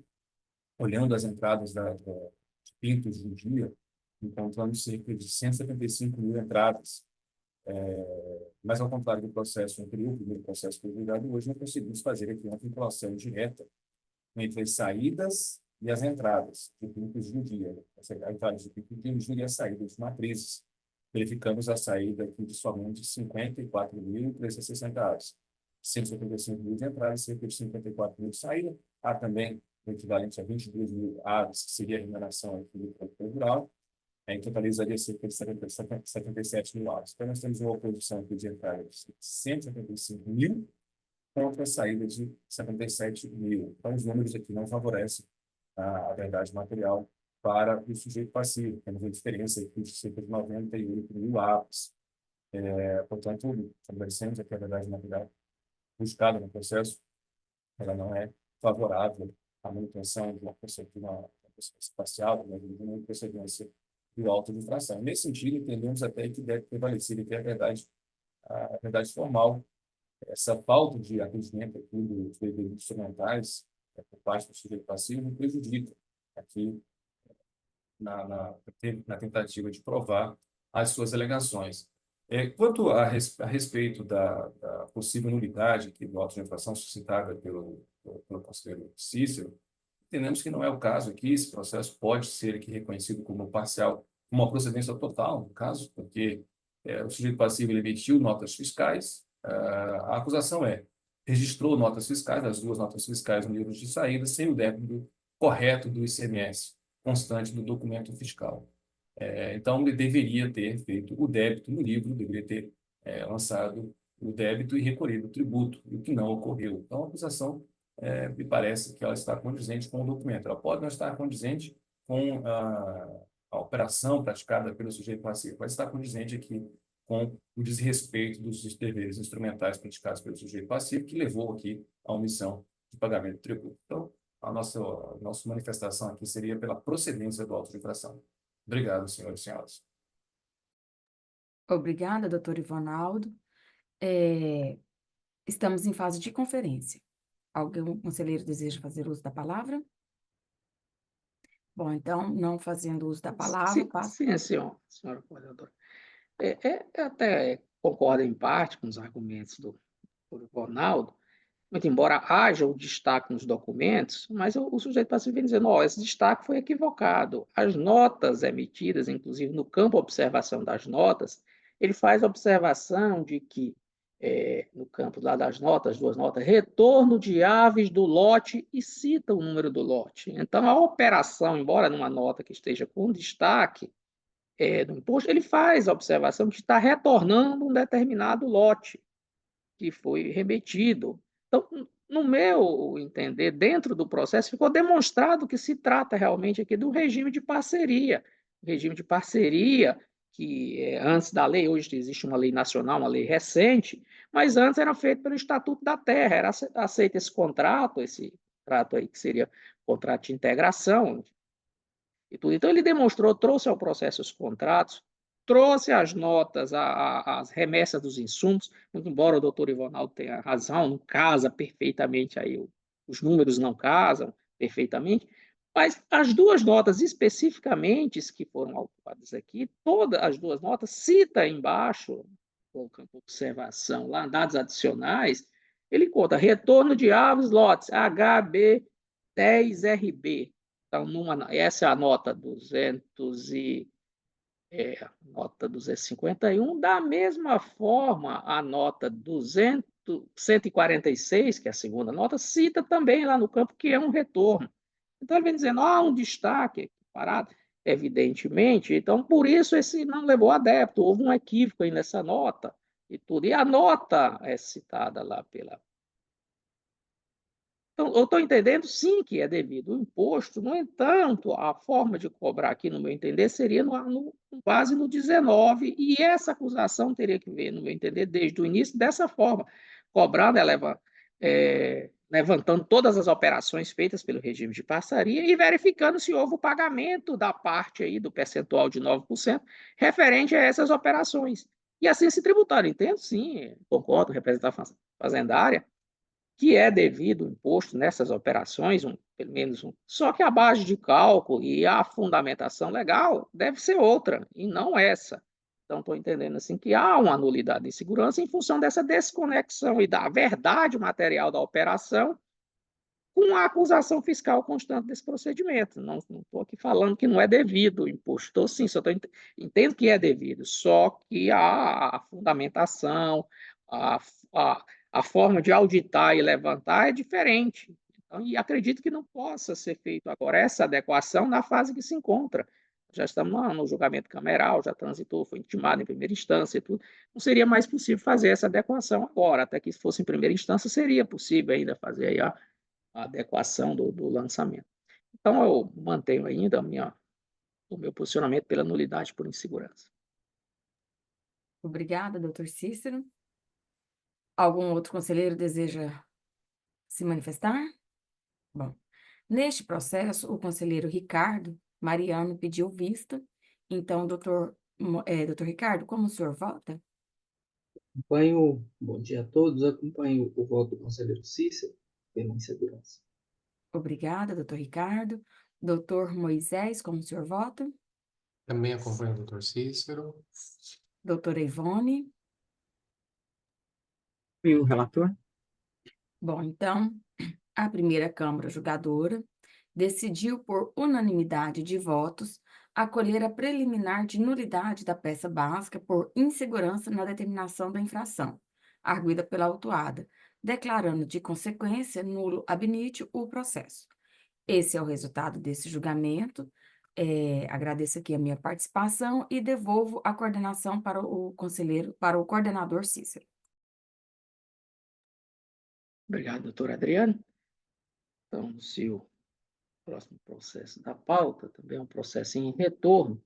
olhando as entradas de Pintos de um dia, encontramos cerca de 175 mil entradas. Mas, ao contrário do processo anterior, o primeiro processo que foi julgado, hoje não conseguimos fazer aqui uma vinculação direta entre as saídas e as entradas de Pintos de um dia. A entrada de Pintos de um dia e a saída de matrizes. Verificamos a saída aqui de somente 54.360 aves. 175 mil de entrada, cerca de 54 mil de saída. Há também o equivalente a 22 mil aves, que seria a remuneração aqui do produtor rural, totalizaria cerca de 77 mil aves. Então, nós temos uma oposição aqui de entrada de 175 mil contra a saída de 77 mil. Então, os números aqui não favorecem a verdade material para o sujeito passivo. Temos uma diferença aqui de cerca de 98 mil aves. Portanto, estabelecemos aqui a verdade material buscada no processo, ela não é favorável à manutenção de uma procedência espacial, de uma procedência do auto de infração. Nesse sentido, entendemos até que deve prevalecer aqui a verdade formal. Essa falta de atendimento aqui dos deveres instrumentais por parte do sujeito passivo prejudica aqui na tentativa de provar as suas alegações. Quanto a respeito da possível nulidade aqui do auto de infração suscitada pelo conselheiro Cícero, entendemos que não é o caso aqui. Esse processo pode ser aqui reconhecido como parcial, como uma procedência total, no caso, porque o sujeito passivo ele emitiu notas fiscais. A acusação registrou notas fiscais, as duas notas fiscais no livro de saída, sem o débito correto do ICMS, constante do documento fiscal. Então, ele deveria ter feito o débito no livro, deveria ter lançado o débito e recolhido o tributo, o que não ocorreu. Então, a acusação me parece que ela está condizente com o documento. Ela pode não estar condizente com a operação praticada pelo sujeito passivo, mas está condizente aqui com o desrespeito dos deveres instrumentais praticados pelo sujeito passivo, que levou aqui à omissão de pagamento de tributo. Então, a nossa manifestação aqui seria pela procedência do auto de infração. Obrigado, senhores e senhoras. Obrigada, doutor Ivonaldo. Estamos em fase de conferência. Algum conselheiro deseja fazer uso da palavra? Bom, então, não fazendo uso da palavra, passo. Sim, senhora coordenadora. Até concordo em parte com os argumentos do Ronaldo, muito embora haja o destaque nos documentos, mas o sujeito passivo vem dizendo, esse destaque foi equivocado. As notas emitidas, inclusive no campo observação das notas, ele faz observação de que, no campo lá das notas, duas notas, retorno de aves do lote, e cita o número do lote. Então, a operação, embora numa nota que esteja com destaque, do imposto, ele faz a observação que está retornando um determinado lote que foi remetido. Então, no meu entender, dentro do processo, ficou demonstrado que se trata realmente aqui do regime de parceria. Regime de parceria que antes da lei, hoje existe uma lei nacional, uma lei recente, mas antes era feito pelo Estatuto da Terra, era aceito esse contrato aí que seria contrato de integração, e tudo. Então, ele demonstrou, trouxe ao processo os contratos, trouxe as notas, as remessas dos insumos, muito embora o doutor Ivonaldo tenha razão, não casa perfeitamente, aí os números não casam perfeitamente, mas as duas notas especificamente que foram autuadas aqui, todas as duas notas, cita embaixo, colocando observação lá, dados adicionais, ele conta retorno de aves lotes HB10RB. Então, essa é a nota 251. Da mesma forma, a nota 146, que é a segunda nota, cita também lá no campo que é um retorno. Então, ele vem dizendo, um destaque parado, evidentemente. Então, por isso, esse não levou a débito. Houve um equívoco aí nessa nota e tudo. E a nota é citada lá pela... Então, eu estou entendendo, sim, que é devido ao imposto. No entanto, a forma de cobrar aqui, no meu entender, seria com base no 19, e essa acusação teria que ver, no meu entender, desde o início, dessa forma, cobrando, levantando todas as operações feitas pelo regime de parceria e verificando se houve o pagamento da parte aí do percentual de 9% referente a essas operações. E assim se tributar. Entendo, sim, concordo, representante fazendária, que é devido o imposto nessas operações, pelo menos um. Só que a base de cálculo e a fundamentação legal deve ser outra, e não essa. Então, estou entendendo assim que há uma nulidade de segurança em função dessa desconexão e da verdade material da operação com a acusação fiscal constante desse procedimento. Não estou aqui falando que não é devido o imposto, estou sim, entendo que é devido, só que a fundamentação, a, a forma de auditar e levantar é diferente. Então, e acredito que não possa ser feito agora essa adequação na fase que se encontra. Já estamos no julgamento cameral, já transitou, foi intimado em primeira instância e tudo. Não seria mais possível fazer essa adequação agora, até que se fosse em primeira instância, seria possível ainda fazer aí a adequação do lançamento. Então, eu mantenho ainda o meu posicionamento pela nulidade por insegurança. Obrigada, doutor Cícero. Algum outro conselheiro deseja se manifestar? Bom, neste processo, o conselheiro Ricardo Mariano pediu vista. Então, doutor Ricardo, como o senhor vota? Bom dia a todos, acompanho o voto do conselheiro Cícero pela insegurança. Obrigada, doutor Ricardo. Doutor Moisés, como o senhor vota? Também acompanho o doutor Cícero. Doutora Ivone? E o relator? Bom, então, a primeira Câmara Julgadora decidiu por unanimidade de votos acolher a preliminar de nulidade da peça básica por insegurança na determinação da infração, arguida pela autuada, declarando de consequência nulo ab initio o processo. Esse é o resultado desse julgamento. Agradeço aqui a minha participação e devolvo a coordenação para o coordenador Cícero. Obrigado, doutor Adriano. Então, se o próximo processo da pauta também é um processo em retorno,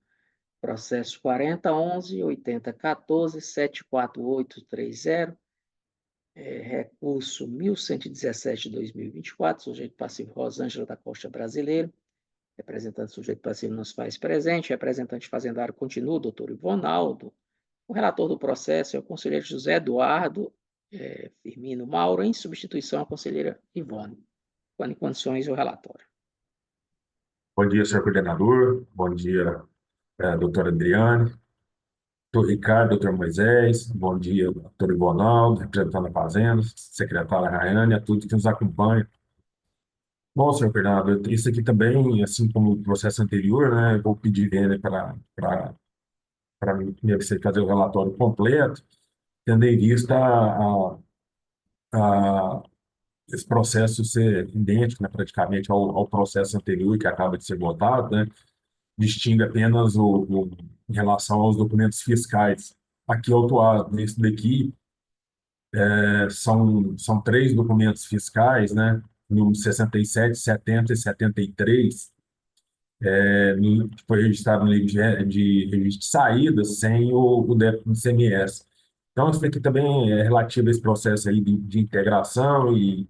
processo 4011-8014-74830, recurso 1117 de 2024, sujeito passivo Rosângela da Costa Brasileiro, representante sujeito passivo nos faz presente, representante fazendário continua, doutor Ivonaldo. O relator do processo é o conselheiro José Eduardo Firmino Mauro, em substituição à conselheira Ivone. Em condições, o relatório. Bom dia, senhor coordenador. Bom dia, doutor Adriane, doutor Ricardo, doutor Moisés. Bom dia, doutor Ivonaldo, representante da Fazenda, secretária Rayane, a todos que nos acompanham. Bom, senhor coordenador, isso aqui também, assim como o processo anterior, né, eu vou pedir vênia para você fazer o relatório completo, tendo em vista esse processo ser idêntico, né, praticamente ao processo anterior que acaba de ser votado, né, distingue apenas em relação aos documentos fiscais. Aqui autuado, nesse daqui, são três documentos fiscais, né, no 67, 70 e 73, que foi registrado no livro de registro de saídas sem o débito do ICMS. Então, isso aqui também é relativo a esse processo aí de integração e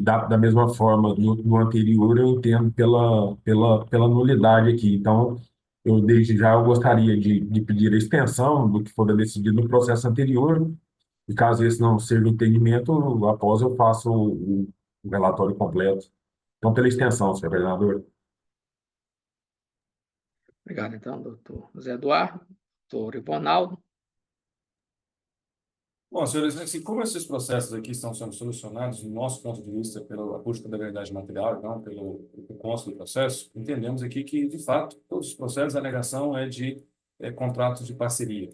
da mesma forma, no anterior, eu entendo pela nulidade aqui. Então, desde já, eu gostaria de pedir a extensão do que for decidido no processo anterior, e caso esse não seja o entendimento, após eu faço o relatório completo. Então, pela extensão, senhor vereador. Obrigado, então, doutor José Eduardo, doutor Ivonaldo. Bom, senhores, assim, como esses processos aqui estão sendo solucionados, do nosso ponto de vista, pela busca da verdade material, não pelo consto do processo, entendemos aqui que, de fato, todos os processos, a alegação é de contratos de parceria.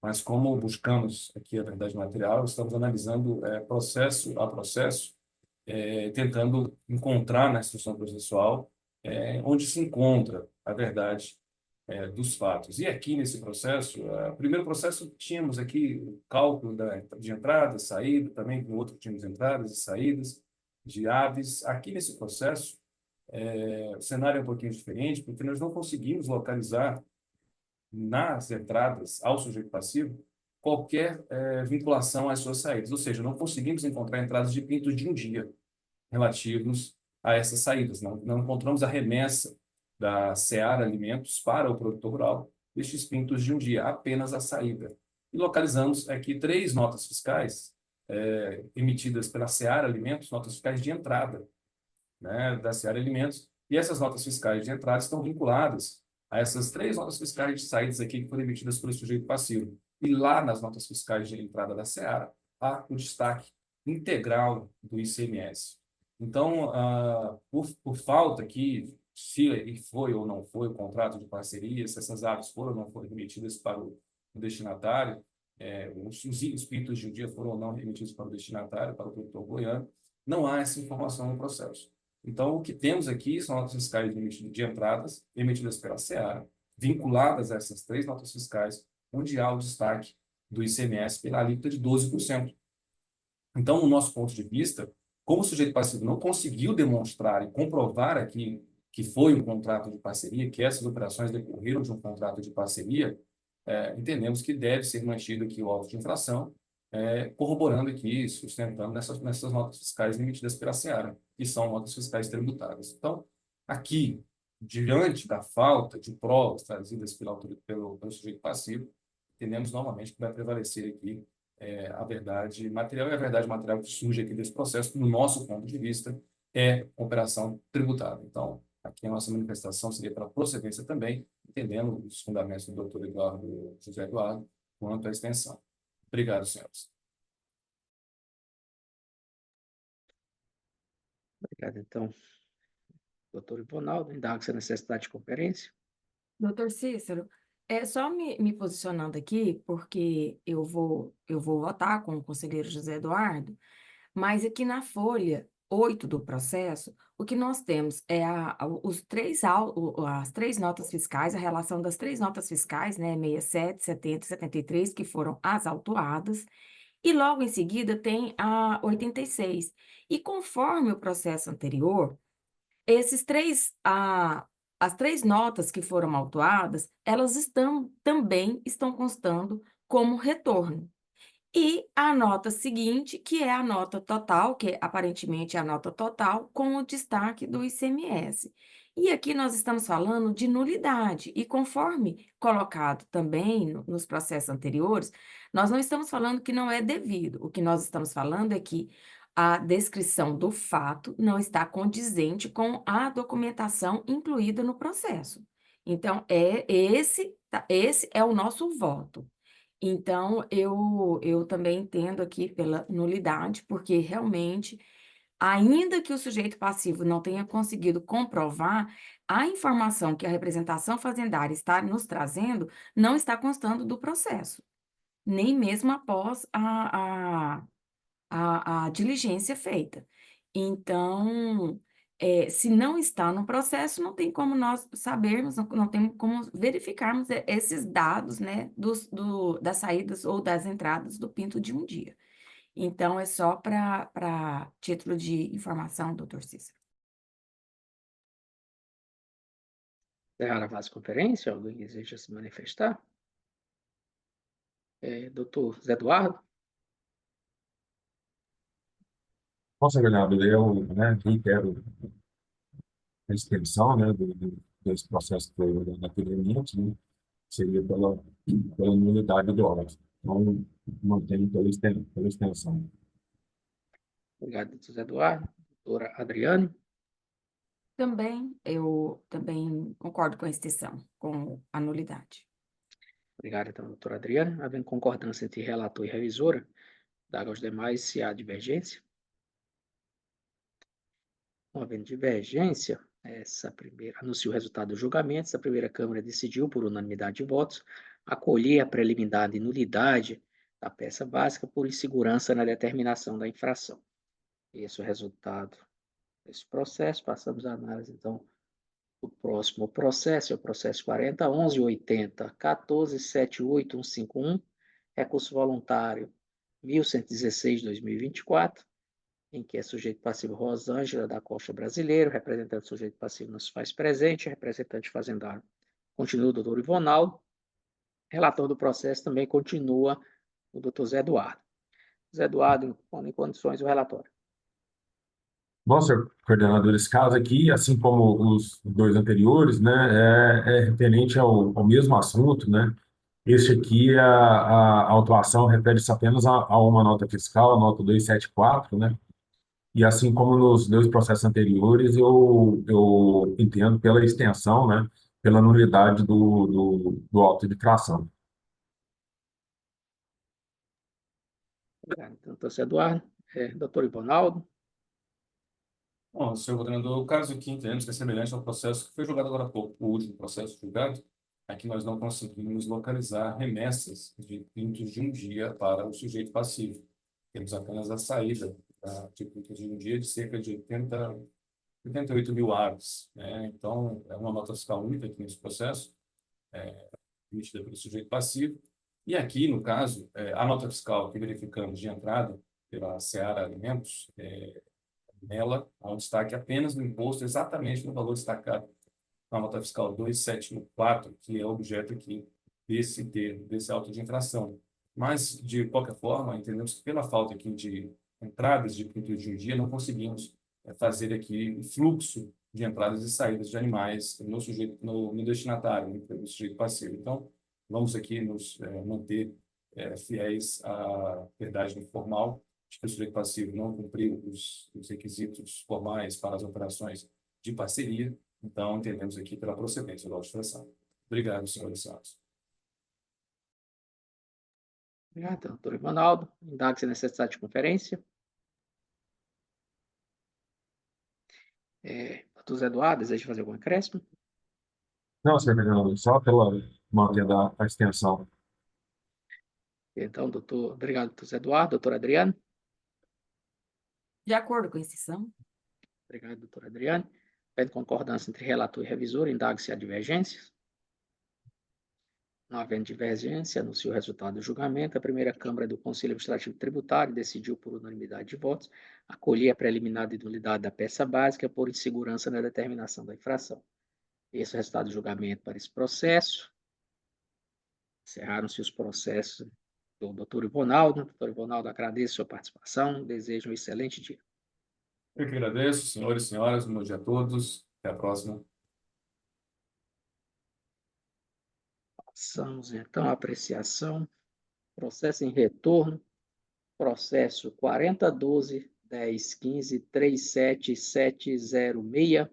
Mas como buscamos aqui a verdade material, estamos analisando processo a processo, tentando encontrar na instrução processual onde se encontra a verdade dos fatos. E aqui nesse processo, o primeiro processo tínhamos aqui o cálculo de entrada, saída, também com outro tínhamos entradas e saídas de aves. Aqui nesse processo, o cenário é um pouquinho diferente, porque nós não conseguimos localizar nas entradas ao sujeito passivo qualquer vinculação às suas saídas, ou seja, não conseguimos encontrar entradas de pintos de um dia relativos a essas saídas. Não encontramos a remessa da Seara Alimentos para o produtor rural destes pintos de um dia, apenas a saída. E localizamos aqui 3 notas fiscais emitidas pela Seara Alimentos, notas fiscais de entrada, né, da Seara Alimentos, e essas notas fiscais de entrada estão vinculadas a essas 3 notas fiscais de saídas aqui que foram emitidas pelo sujeito passivo. E lá nas notas fiscais de entrada da Seara, há o destaque integral do ICMS. Então, por falta aqui, se foi ou não foi o contrato de parceria, se essas aves foram ou não foram remetidas para o destinatário, os pintos de um dia foram ou não remetidos para o destinatário, para o produtor goiano, não há essa informação no processo. Então, o que temos aqui são notas fiscais de entradas emitidas pela Seara, vinculadas a essas 3 notas fiscais, onde há o destaque do ICMS pela alíquota de 12%. Então, no nosso ponto de vista, como o sujeito passivo não conseguiu demonstrar e comprovar aqui que foi um contrato de parceria, que essas operações decorreram de um contrato de parceria, entendemos que deve ser mantido aqui o auto de infração, corroborando aqui, sustentando nessas notas fiscais emitidas pela Seara, que são notas fiscais tributárias. Então, aqui, diante da falta de provas trazidas pelo sujeito passivo, entendemos novamente que vai prevalecer aqui a verdade material, e a verdade material que surge aqui desse processo, no nosso ponto de vista, é operação tributária. Então, aqui a nossa manifestação seria pela procedência também, entendendo os fundamentos do doutor José Eduardo quanto à extensão. Obrigado, senhores. Obrigado, então. Doutor Ivonaldo, indaga-se a necessidade de conferência. Doutor Cícero, só me posicionando aqui, porque eu vou votar com o conselheiro José Eduardo, mas aqui na folha 8 do processo, o que nós temos é as 3 notas fiscais, a relação das 3 notas fiscais, né, 67, 70 e 73, que foram as autuadas, e logo em seguida tem a 86. E conforme o processo anterior, as 3 notas que foram autuadas, elas também estão constando como retorno. E a nota seguinte, que é a nota total, que aparentemente é a nota total, com o destaque do ICMS. E aqui nós estamos falando de nulidade, e conforme colocado também nos processos anteriores, nós não estamos falando que não é devido. O que nós estamos falando é que a descrição do fato não está condizente com a documentação incluída no processo. Então, esse é o nosso voto. Então, eu também entendo aqui pela nulidade, porque realmente, ainda que o sujeito passivo não tenha conseguido comprovar, a informação que a representação fazendária está nos trazendo não está constando do processo, nem mesmo após a diligência feita. Então, se não está no processo, não tem como nós sabermos, não tem como verificarmos esses dados, né, das saídas ou das entradas do pinto de um dia. Então, é só para título de informação, doutor Cícero. Encerrar a fase de conferência, alguém deseja se manifestar? Doutor Zé Eduardo? Nossa, vereador, eu, né, reitero a extensão, né, desse processo que foi anteriormente, né, seria pela nulidade do órgão. Então, mantém pela extensão. Obrigado, doutor Zé Eduardo. Doutora Adriane? Eu também concordo com a extensão, com a nulidade. Obrigado, então, doutora Adriane. Havendo concordância entre relator e revisora, dado aos demais se há divergência. Não havendo divergência, anuncia o resultado do julgamento. Essa primeira Câmara decidiu, por unanimidade de votos, acolher a preliminar de nulidade da peça básica por insegurança na determinação da infração. Esse é o resultado desse processo. Passamos à análise, então, do próximo processo, é o processo 40.11.80.14.78.151, recurso voluntário 1116/2024, em que é sujeito passivo Rosângela da Costa Brasileiro, representante do sujeito passivo não se faz presente, representante fazendário continua o doutor Ivonaldo, relator do processo também continua o doutor Zé Eduardo. Zé Eduardo, pondo em condições o relatório. Bom, senhor coordenador, esse caso aqui, assim como os dois anteriores, né, é referente ao mesmo assunto, né? Este aqui, a autuação refere-se apenas a uma nota fiscal, a nota 274, né? E assim como nos dois processos anteriores, eu entendo pela extensão, né, pela nulidade do auto de infração. Obrigado, então, doutor Zé Eduardo. Doutor Ivonaldo. Bom, senhor coordenador, o caso aqui entendemos que é semelhante ao processo que foi julgado agora há pouco, o último processo julgado, aqui nós não conseguimos localizar remessas de quintos de um dia para o sujeito passivo. Temos apenas a saída de quintos de um dia de cerca de 88 mil aves, né? Então, é uma nota fiscal única aqui nesse processo, emitida pelo sujeito passivo. E aqui, no caso, a nota fiscal que verificamos de entrada pela Seara Alimentos, nela, há um destaque apenas no imposto, exatamente no valor destacado na nota fiscal 2714, que é objeto aqui desse termo, desse auto de infração. Mas, de qualquer forma, entendemos que pela falta aqui de entradas de pintura de um dia, não conseguimos fazer aqui o fluxo de entradas e saídas de animais no sujeito, no destinatário, no sujeito passivo. Então, vamos aqui nos manter fiéis à verdade formal de que o sujeito passivo não cumpriu os requisitos formais para as operações de parceria. Então, entendemos aqui pela procedência da auto-infração. Obrigado, senhores e senhoras. Obrigado, doutor Ivonaldo. Indaga-se a necessidade de conferência. Doutor Zé Eduardo, deseja fazer algum acréscimo? Não, senhor coordenador, só pela mantendo a extensão. Então, obrigado, doutor Zé Eduardo. Doutor Adriano. De acordo com a exceção. Obrigado, doutor Adriano. Pede concordância entre relator e revisor. Indaga-se a divergências. Não havendo divergência, anuncia o resultado do julgamento. A primeira Câmara do Conselho Administrativo Tributário decidiu, por unanimidade de votos, acolher a preliminar de nulidade da peça básica por insegurança na determinação da infração. Esse é o resultado do julgamento para esse processo. Encerraram-se os processos do doutor Ivonaldo. Doutor Ivonaldo, agradeço a sua participação. Desejo um excelente dia. Eu que agradeço, senhores e senhoras. Um bom dia a todos. Até a próxima. Passamos, então, à apreciação. Processo em retorno. Processo 4012-1015-37706,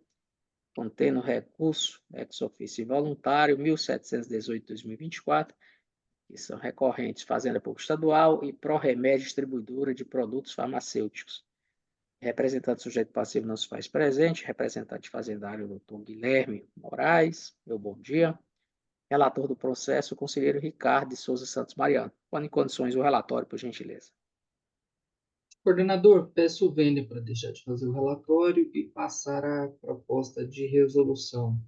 contendo recurso ex officio voluntário 1718/2024, que são recorrentes Fazenda Pública Estadual e Proremédio Distribuidora de Produtos Farmacêuticos. Representante do sujeito passivo não se faz presente. Representante fazendário, doutor Guilherme Moraes. Meu bom dia. Relator do processo, o conselheiro Ricardo de Souza Santos Mariano. Põe em condições o relatório, por gentileza. Coordenador, peço o vênia para deixar de fazer o relatório e passar a proposta de resolução.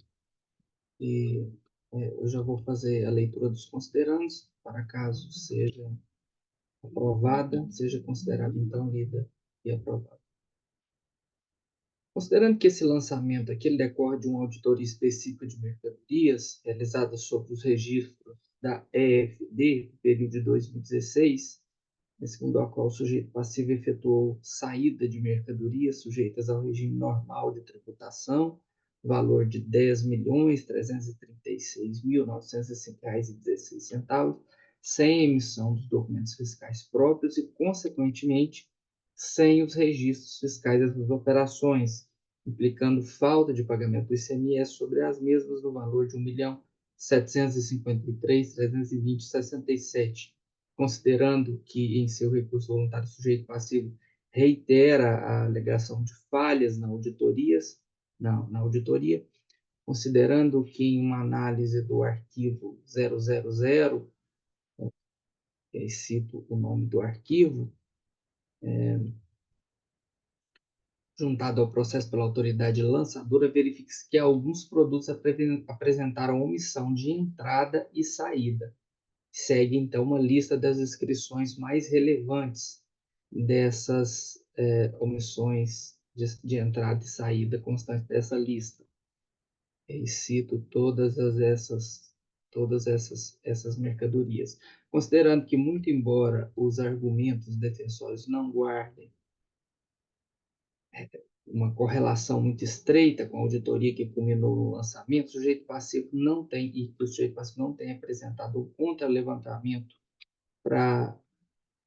Eu já vou fazer a leitura dos considerandos, para caso seja aprovada, seja considerada então lida e aprovada. Considerando que esse lançamento aqui ele decorre de uma auditoria específica de mercadorias realizada sobre os registros da EFD, no período de 2016, segundo a qual o sujeito passivo efetuou saída de mercadorias sujeitas ao regime normal de tributação, valor de R$ 10.336.905,16, sem emissão dos documentos fiscais próprios e, consequentemente, sem os registros fiscais dessas operações, implicando falta de pagamento do ICMS sobre as mesmas no valor de R$ 1.753.320,67, considerando que, em seu recurso voluntário, o sujeito passivo reitera a alegação de falhas na auditoria, considerando que, em uma análise do arquivo 000, cito o nome do arquivo, juntado ao processo pela autoridade lançadora, verifica-se que alguns produtos apresentaram omissão de entrada e saída. Segue, então, uma lista das inscrições mais relevantes dessas omissões de entrada e saída constantes dessa lista. E cito todas todas essas mercadorias. Considerando que, muito embora os argumentos defensórios não guardem uma correlação muito estreita com a auditoria que culminou no lançamento, o sujeito passivo não tem, e o sujeito passivo não tem apresentado um contra-levantamento para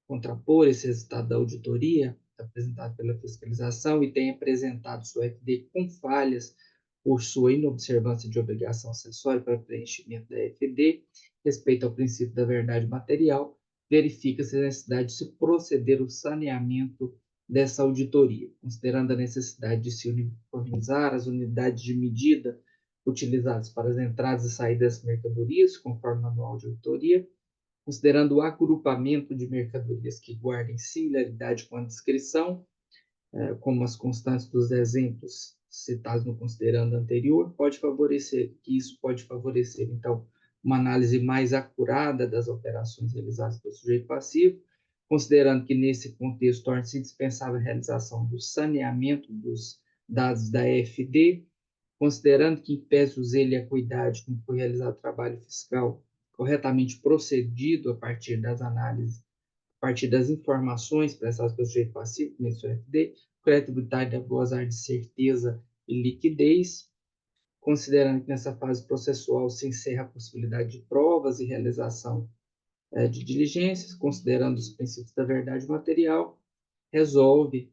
contrapor esse resultado da auditoria apresentado pela fiscalização e tem apresentado sua FD com falhas por sua inobservância de obrigação acessória para preenchimento da FD, respeito ao princípio da verdade material, verifica-se a necessidade de se proceder ao saneamento dessa auditoria, considerando a necessidade de se uniformizar as unidades de medida utilizadas para as entradas e saídas das mercadorias, conforme o manual de auditoria, considerando o agrupamento de mercadorias que guardem similaridade com a descrição, como as constantes dos exemplos citados no considerando anterior, isso pode favorecer, então, uma análise mais acurada das operações realizadas pelo sujeito passivo, considerando que, nesse contexto, torna-se indispensável a realização do saneamento dos dados da FD, considerando que, em pese o zelo e a acuidade com que foi realizado o trabalho fiscal corretamente procedido a partir das análises, a partir das informações prestadas pelo sujeito passivo, nesse FD, crédito tributário deve gozar de certeza e liquidez, considerando que nessa fase processual se encerra a possibilidade de provas e realização de diligências, considerando os princípios da verdade material, resolve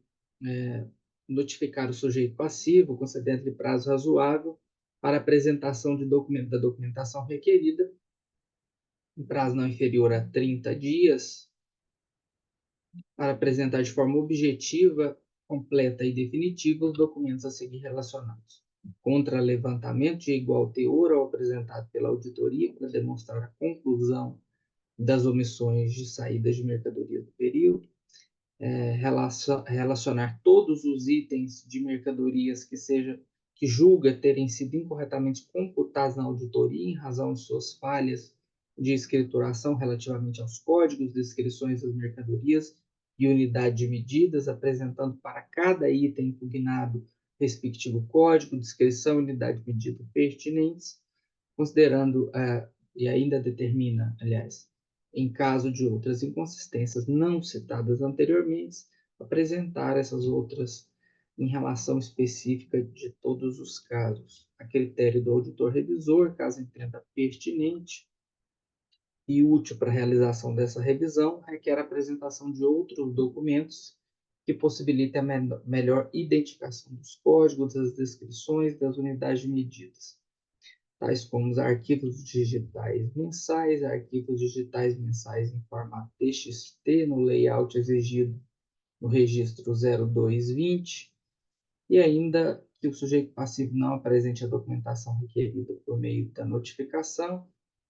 notificar o sujeito passivo, concedendo-lhe prazo razoável para apresentação da documentação requerida, em prazo não inferior a 30 dias, para apresentar de forma objetiva, completa e definitiva os documentos a seguir relacionados. Contra-levantamento de igual teor ao apresentado pela auditoria para demonstrar a conclusão das omissões de saídas de mercadoria do período, relacionar todos os itens de mercadorias que julga terem sido incorretamente computados na auditoria em razão de suas falhas de escrituração relativamente aos códigos, descrições das mercadorias e unidade de medidas, apresentando para cada item impugnado respectivo código, descrição e unidade de medida pertinentes, considerando, e ainda determina, aliás, em caso de outras inconsistências não citadas anteriormente, apresentar essas outras em relação específica de todos os casos, a critério do auditor revisor, caso entenda pertinente e útil para a realização dessa revisão, requer a apresentação de outros documentos que possibilitem a melhor identificação dos códigos, das descrições, das unidades de medidas, tais como os arquivos digitais mensais, arquivos digitais mensais em formato TXT, no layout exigido no registro 0220, e ainda que o sujeito passivo não apresente a documentação requerida por meio da notificação,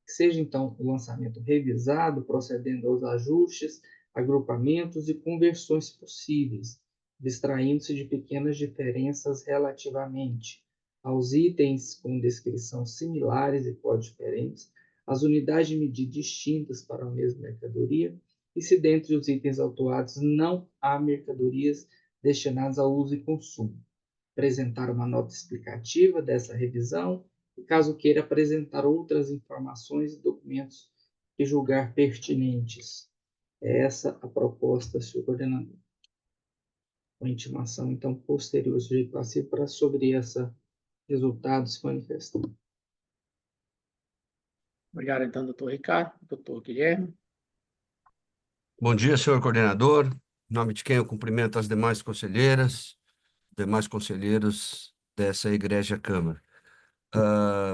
que seja, então, o lançamento revisado, procedendo aos ajustes, agrupamentos e conversões possíveis, distraindo-se de pequenas diferenças relativamente aos itens com descrição similares e códigos diferentes, as unidades de medida distintas para a mesma mercadoria, e se dentre os itens autuados não há mercadorias destinadas ao uso e consumo. Apresentar uma nota explicativa dessa revisão e, caso queira, apresentar outras informações e documentos que julgar pertinentes. É essa a proposta, senhor coordenador. Com intimação, então, posterior ao sujeito passivo para sobre esse resultado se manifestar. Obrigado, então, doutor Ricardo. Doutor Guilherme. Bom dia, senhor coordenador. Em nome de quem eu cumprimento as demais conselheiras, demais conselheiros dessa Egrégia Câmara.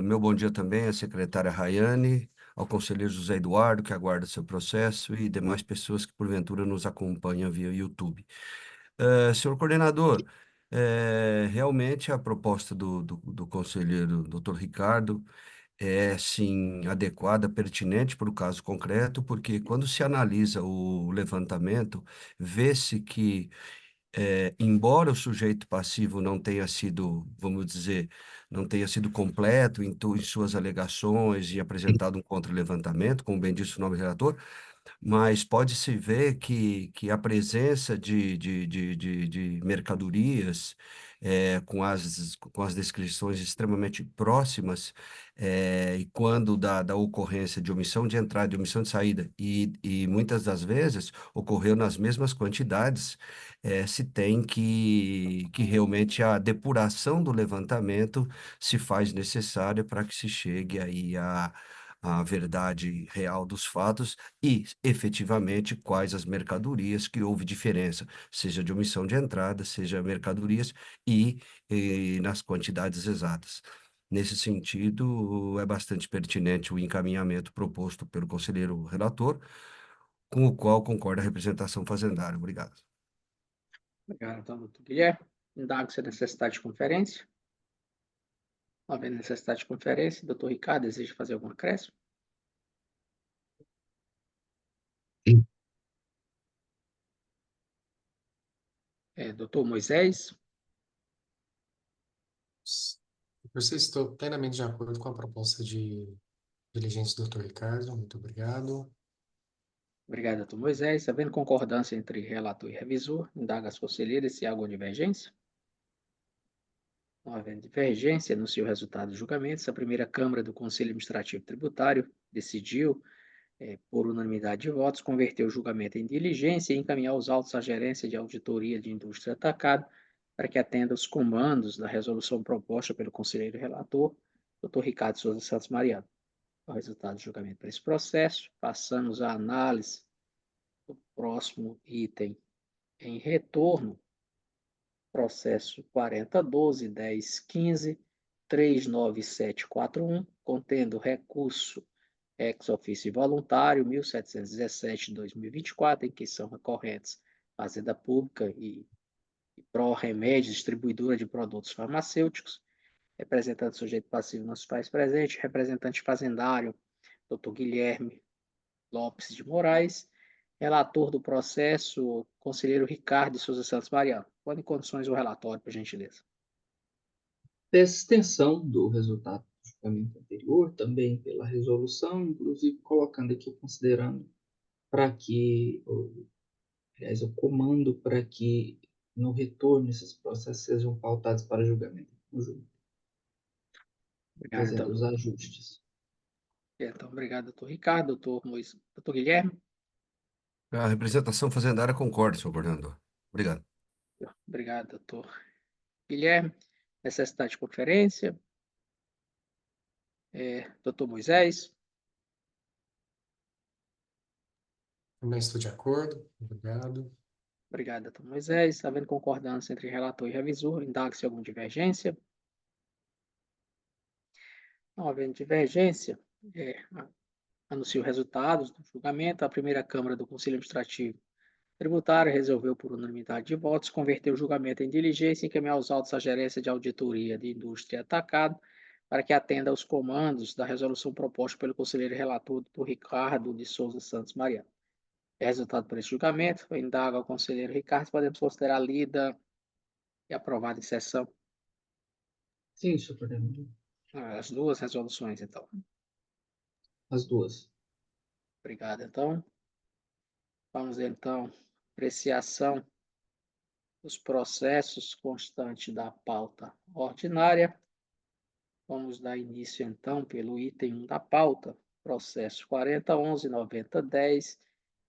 Meu bom dia também à secretária Rayane, ao conselheiro José Eduardo, que aguarda seu processo, e demais pessoas que, porventura, nos acompanham via YouTube. Senhor coordenador, realmente a proposta do conselheiro Dr. Ricardo é, sim, adequada, pertinente para o caso concreto, porque quando se analisa o levantamento, vê-se que, embora o sujeito passivo não tenha sido, vamos dizer, não tenha sido completo em suas alegações e apresentado um contra-levantamento, como bem disse o nobre relator, mas pode-se ver que a presença de mercadorias com as descrições extremamente próximas, e quando da ocorrência de omissão de entrada e omissão de saída, e muitas das vezes ocorreu nas mesmas quantidades, se tem que realmente a depuração do levantamento se faz necessária para que se chegue aí à verdade real dos fatos e, efetivamente, quais as mercadorias que houve diferença, seja de omissão de entrada, seja mercadorias e nas quantidades exatas. Nesse sentido, é bastante pertinente o encaminhamento proposto pelo conselheiro relator, com o qual concorda a representação fazendária. Obrigado. Obrigado, então, doutor Guilherme. Indago-se a necessidade de conferência. Não havendo necessidade de conferência, doutor Ricardo, deseja fazer algum acréscimo? Doutor Moisés? Eu estou plenamente de acordo com a proposta de diligência do Dr. Ricardo. Muito obrigado. Obrigado, doutor Moisés. Havendo concordância entre relator e revisor, indaga as conselheiras se há alguma divergência. Não havendo divergência, anuncia o resultado do julgamento. A primeira Câmara do Conselho Administrativo Tributário decidiu, por unanimidade de votos, converter o julgamento em diligência e encaminhar os autos à Gerência de Auditoria de Indústria Atacado para que atenda os comandos da resolução proposta pelo conselheiro relator, doutor Ricardo Souza Santos Mariano. O resultado do julgamento para esse processo, passamos à análise do próximo item em retorno, processo 4012-1015-39741, contendo recurso ex officio voluntário 1717 de 2024, em que são recorrentes Fazenda Pública e Pro Remédios, distribuidora de produtos farmacêuticos, representante do sujeito passivo nos faz presente, representante fazendário, Dr. Guilherme Lopes de Moraes, relator do processo, conselheiro Ricardo de Souza Santos Mariano. Põe em condições o relatório, por gentileza. Peço extensão do resultado do julgamento anterior, também pela resolução, inclusive colocando aqui, considerando para que, aliás, o comando para que no retorno esses processos sejam pautados para julgamento conjunto, Obrigado, fazendo então. os ajustes. Então, obrigado, doutor Ricardo, doutor Guilherme. A representação fazendária concorda, senhor coordenador. Obrigado. Obrigado, doutor Guilherme. Necessidade de conferência. Doutor Moisés. Também estou de acordo. Obrigado. Obrigado, doutor Moisés. Havendo concordância entre relator e revisor, indaga-se alguma divergência. Não havendo divergência, anuncio os resultados do julgamento. A primeira Câmara do Conselho Administrativo Tributário resolveu, por unanimidade de votos, converter o julgamento em diligência e encaminhar os autos à Gerência de Auditoria de Indústria e Atacado para que atenda aos comandos da resolução proposta pelo conselheiro relator, doutor Ricardo de Souza Santos Mariano. Resultado por esse julgamento, eu indago ao conselheiro Ricardo, podemos considerar lida e aprovada em sessão. Sim, senhor coordenador. As duas resoluções, então. As duas. Obrigado, então. Vamos, então, apreciação dos processos constantes da pauta ordinária. Vamos dar início, então, pelo item 1 da pauta, processo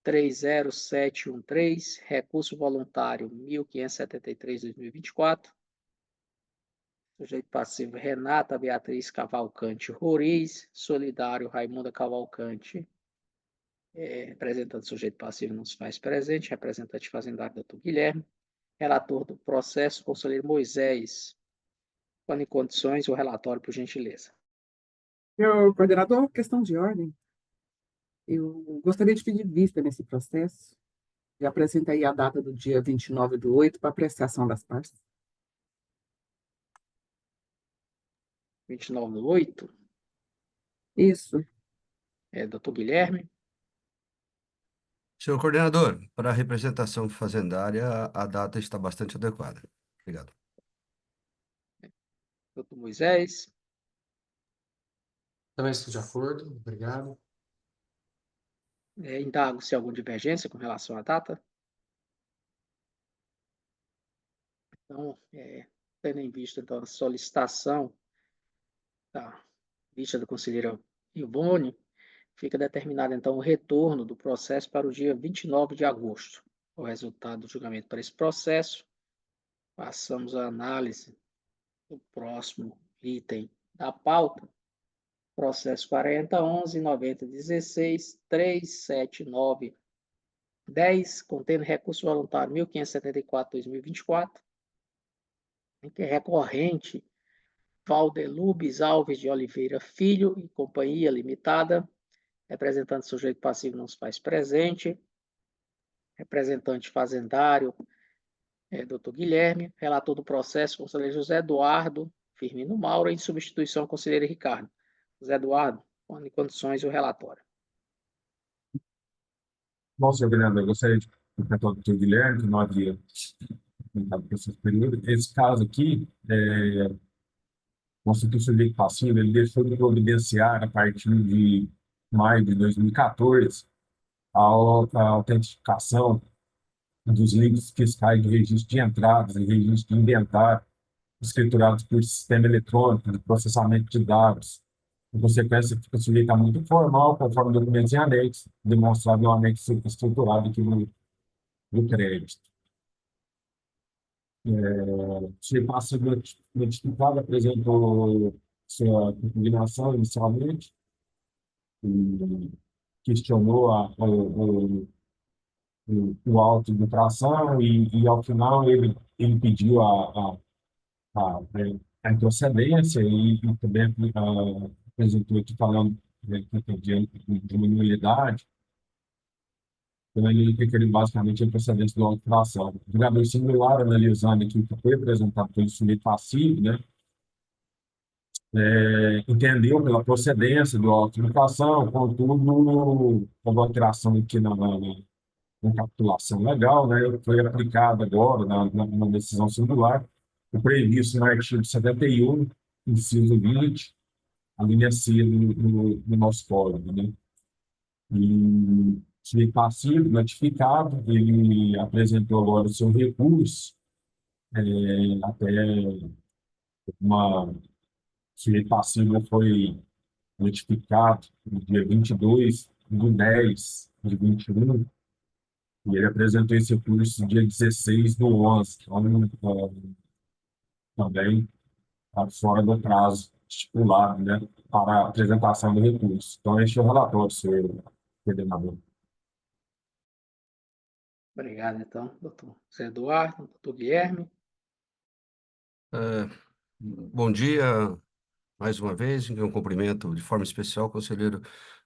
4011-9010-30713, recurso voluntário 1573-2024, sujeito passivo Renata Beatriz Cavalcante Roriz, solidário Raimunda Cavalcante, representante do sujeito passivo não se faz presente, representante fazendário doutor Guilherme, relator do processo, conselheiro Moisés. Quando em condições, o relatório, por gentileza. Senhor coordenador, questão de ordem. Eu gostaria de pedir vista nesse processo. Já apresenta aí a data do dia 29/8 para apreciação das partes. 29/8, Isso. doutor Guilherme. Senhor coordenador, para a representação fazendária, a data está bastante adequada. Obrigado. Doutor Moisés. Também estou de acordo. Obrigado. Indago se há alguma divergência com relação à data. Então, tendo em vista então, a solicitação da vista da conselheira Ivone, fica determinado então o retorno do processo para o dia 29 de agosto. O resultado do julgamento para esse processo, passamos à análise do próximo item da pauta, processo 4011 9016 379 10, contendo recurso voluntário 1574/2024, em que é recorrente Valdelubes Alves de Oliveira Filho e Companhia Limitada, representante sujeito passivo não se faz presente, representante fazendário, Dr. Guilherme, relator do processo, conselheiro José Eduardo Firmino Mauro, em substituição ao conselheiro Ricardo. José Eduardo, pondo em condições o relatório. Bom, senhor vereador, eu gostaria de cumprimentar o doutor Guilherme, que não havia comentado por esse período. Esse caso aqui, constitui sujeito passivo, ele deixou de providenciar, a partir de maio de 2014, a autenticação dos livros fiscais de registro de entradas e registro de inventário, escriturados por sistema eletrônico de processamento de dados. Em consequência, fica sujeito a muito formal, conforme documentos em anexo, demonstrado no anexo estruturado aqui no crédito. Se passa notificado, apresentou sua impugnação inicialmente, e questionou o auto de infração e, ao final, ele pediu a improcedência e também apresentou aqui falando de uma nulidade. Então, ele requeriu basicamente a improcedência do auto de infração. O julgador singular, analisando aqui o que foi apresentado pelo sujeito passivo, né, entendeu pela procedência do auto de infração, contudo, houve alteração aqui na capitulação legal, né, foi aplicada agora na decisão singular, o previsto no artigo 71, inciso 20, a linha C no nosso código, né? E sujeito passivo notificado, ele apresentou agora o seu recurso, até uma sujeito passivo foi notificado no dia 22/10/21, e ele apresentou esse recurso no dia 16/11, então, também está fora do prazo estipulado, né, para a apresentação do recurso. Então, este é o relatório, senhor coordenador. Obrigado, então, doutor José Eduardo, doutor Guilherme. Bom dia, mais uma vez, eu cumprimento de forma especial o conselheiro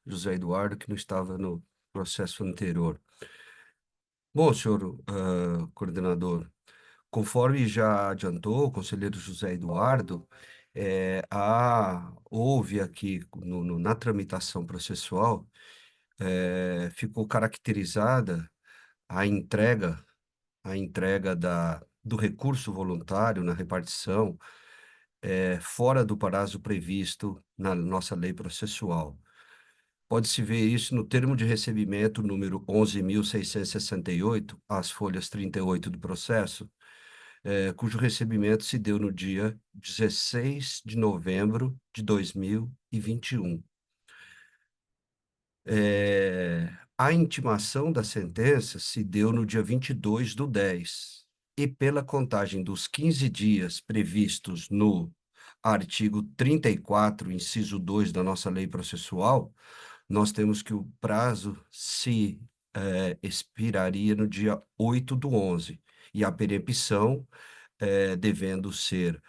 José Eduardo, que não estava no processo anterior. Bom, senhor coordenador, conforme já adiantou o conselheiro José Eduardo, houve aqui na tramitação processual, ficou caracterizada a entrega do recurso voluntário na repartição fora do prazo previsto na nossa lei processual. Pode-se ver isso no termo de recebimento número 11.668, as folhas 38 do processo, cujo recebimento se deu no dia 16 de novembro de 2021. A intimação da sentença se deu no dia 22/10, e pela contagem dos 15 dias previstos no artigo 34, inciso 2 da nossa lei processual, nós temos que o prazo se expiraria no dia 8/11, e a perempção devendo ser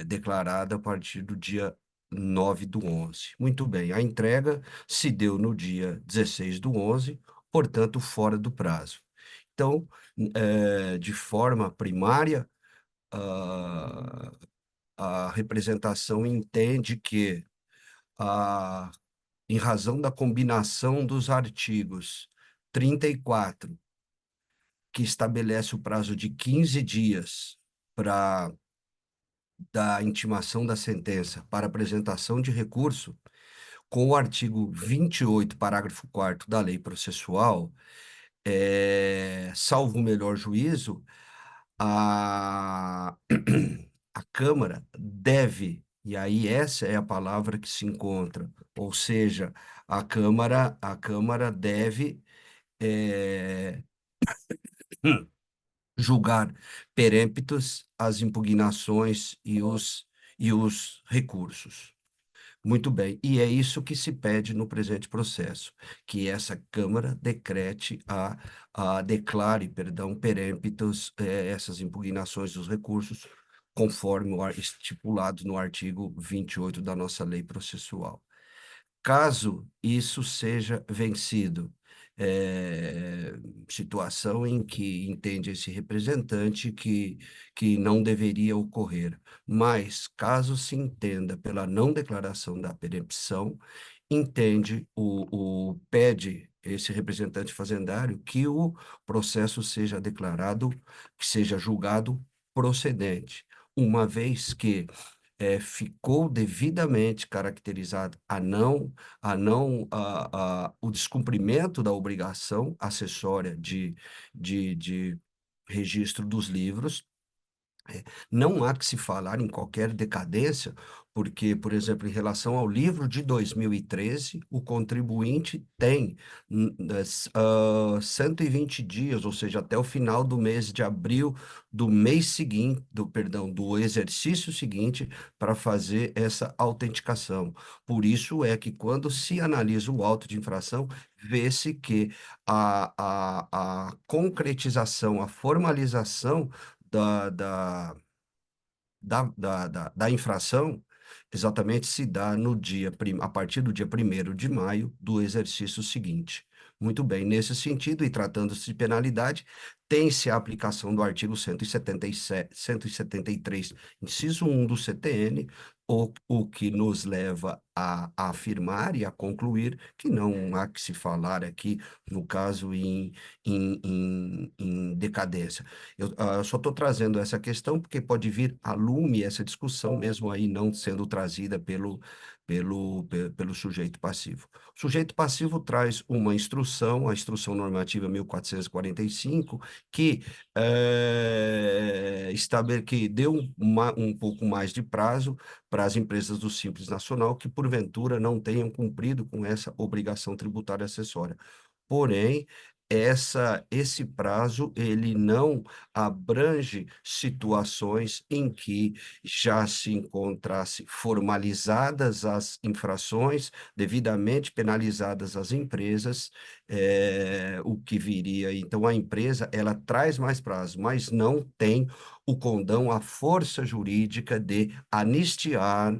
declarada a partir do dia 9/11. Muito bem, a entrega se deu no dia 16/11, portanto, fora do prazo. Então, de forma primária, a representação entende que, em razão da combinação dos artigos 34, que estabelece o prazo de 15 dias da intimação da sentença para apresentação de recurso, com o artigo 28, parágrafo 4º da Lei Processual, salvo o melhor juízo, a, a Câmara deve, e aí essa é a palavra que se encontra, ou seja, a Câmara deve julgar peremptos as impugnações e os recursos. Muito bem, e é isso que se pede no presente processo, que essa Câmara declare, perdão, peremptos essas impugnações dos recursos, conforme estipulado no artigo 28 da nossa lei processual. Caso isso seja vencido, situação em que entende esse representante que não deveria ocorrer, mas caso se entenda pela não declaração da perempção, pede esse representante fazendário que o processo seja declarado, que seja julgado procedente, uma vez que ficou devidamente caracterizado o descumprimento da obrigação acessória de registro dos livros. Não há que se falar em qualquer decadência, porque, por exemplo, em relação ao livro de 2013, o contribuinte tem 120 dias, ou seja, até o final do mês de abril do mês seguinte, do exercício seguinte, para fazer essa autenticação. Por isso é que, quando se analisa o auto de infração, vê-se que a concretização, a formalização da infração exatamente se dá a partir do dia 1º de maio do exercício seguinte. Muito bem, nesse sentido, e tratando-se de penalidade, tem-se a aplicação do artigo 173, inciso 1 do CTN, o que nos leva a afirmar e a concluir que não há que se falar aqui, no caso, em decadência. Eu só estou trazendo essa questão porque pode vir a lume essa discussão, mesmo aí não sendo trazida pelo sujeito passivo. O sujeito passivo traz uma instrução, a Instrução Normativa 1445, que deu um pouco mais de prazo para as empresas do Simples Nacional que, porventura, não tenham cumprido com essa obrigação tributária acessória. Porém, esse prazo ele não abrange situações em que já se encontrasse formalizadas as infrações, devidamente penalizadas as empresas, o que viria. Então, a empresa ela traz mais prazo, mas não tem o condão, a força jurídica de anistiar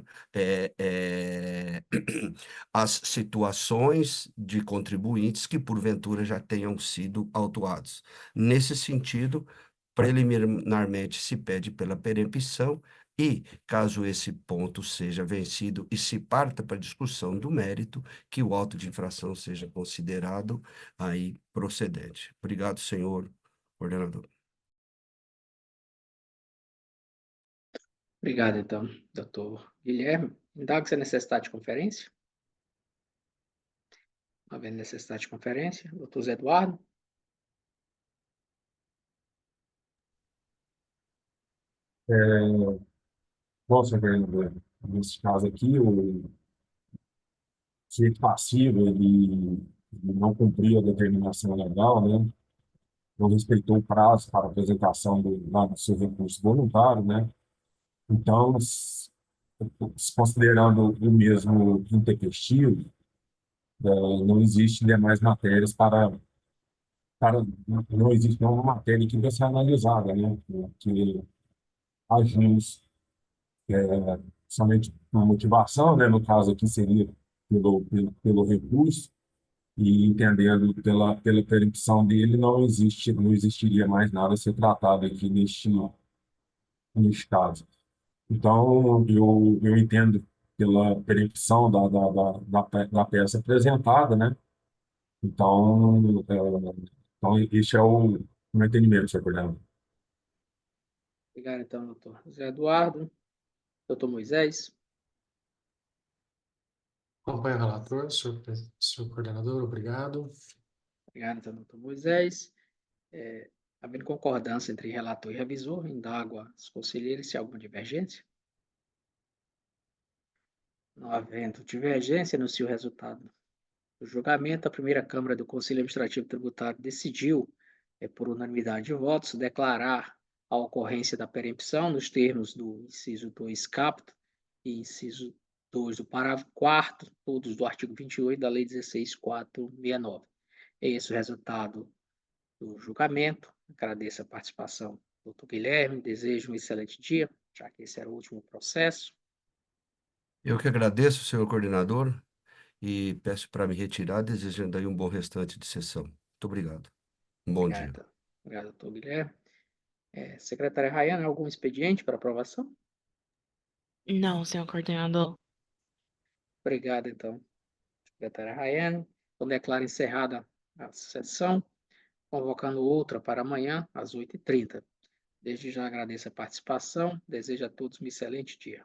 as situações de contribuintes que, porventura, já tenham sido autuados. Nesse sentido, preliminarmente se pede pela perempção e, caso esse ponto seja vencido e se parta para a discussão do mérito, que o auto de infração seja considerado aí procedente. Obrigado, senhor coordenador. Obrigado, então, doutor Guilherme. Indaga-se a necessidade de conferência? Não havendo necessidade de conferência. Doutor Zé Eduardo? Bom, senhor vereador, nesse caso aqui, o sujeito passivo, ele não cumpriu a determinação legal, né? Não respeitou o prazo para apresentação do seu recurso voluntário, né? Então, considerando o mesmo intempestivo, não existe demais matérias não existe nenhuma matéria que deve ser analisada, né? Que agimos somente uma motivação, né? No caso aqui seria pelo recurso, e entendendo pela percepção dele, não existiria mais nada a ser tratado aqui neste caso. Então, eu entendo pela percepção da peça apresentada, né? Então, este é o meu entendimento, senhor coordenador. Obrigado, então, doutor Zé Eduardo. Doutor Moisés? Acompanho o relator, senhor coordenador, obrigado. Obrigado, doutor Moisés. Havendo concordância entre relator e revisor, indago aos conselheiros se há alguma divergência. Não havendo divergência, anuncio o resultado do julgamento. A primeira Câmara do Conselho Administrativo Tributário decidiu, por unanimidade de votos, declarar a ocorrência da perempção nos termos do inciso 2 caput e inciso 2 do parágrafo 4º, todos do artigo 28 da Lei 16.469. É esse o resultado do julgamento. Agradeço a participação do Dr. Guilherme, desejo um excelente dia, já que esse era o último processo. Eu que agradeço, senhor coordenador, e peço para me retirar, desejando aí um bom restante de sessão. Muito obrigado. Um bom dia. Obrigado, obrigado, doutor Guilherme. Secretária Rayane, algum expediente para aprovação? Não, senhor coordenador. Obrigado, então, secretária Rayane. Então, declaro encerrada a sessão, convocando outra para amanhã, às 8h30. Desde já agradeço a participação, desejo a todos um excelente dia.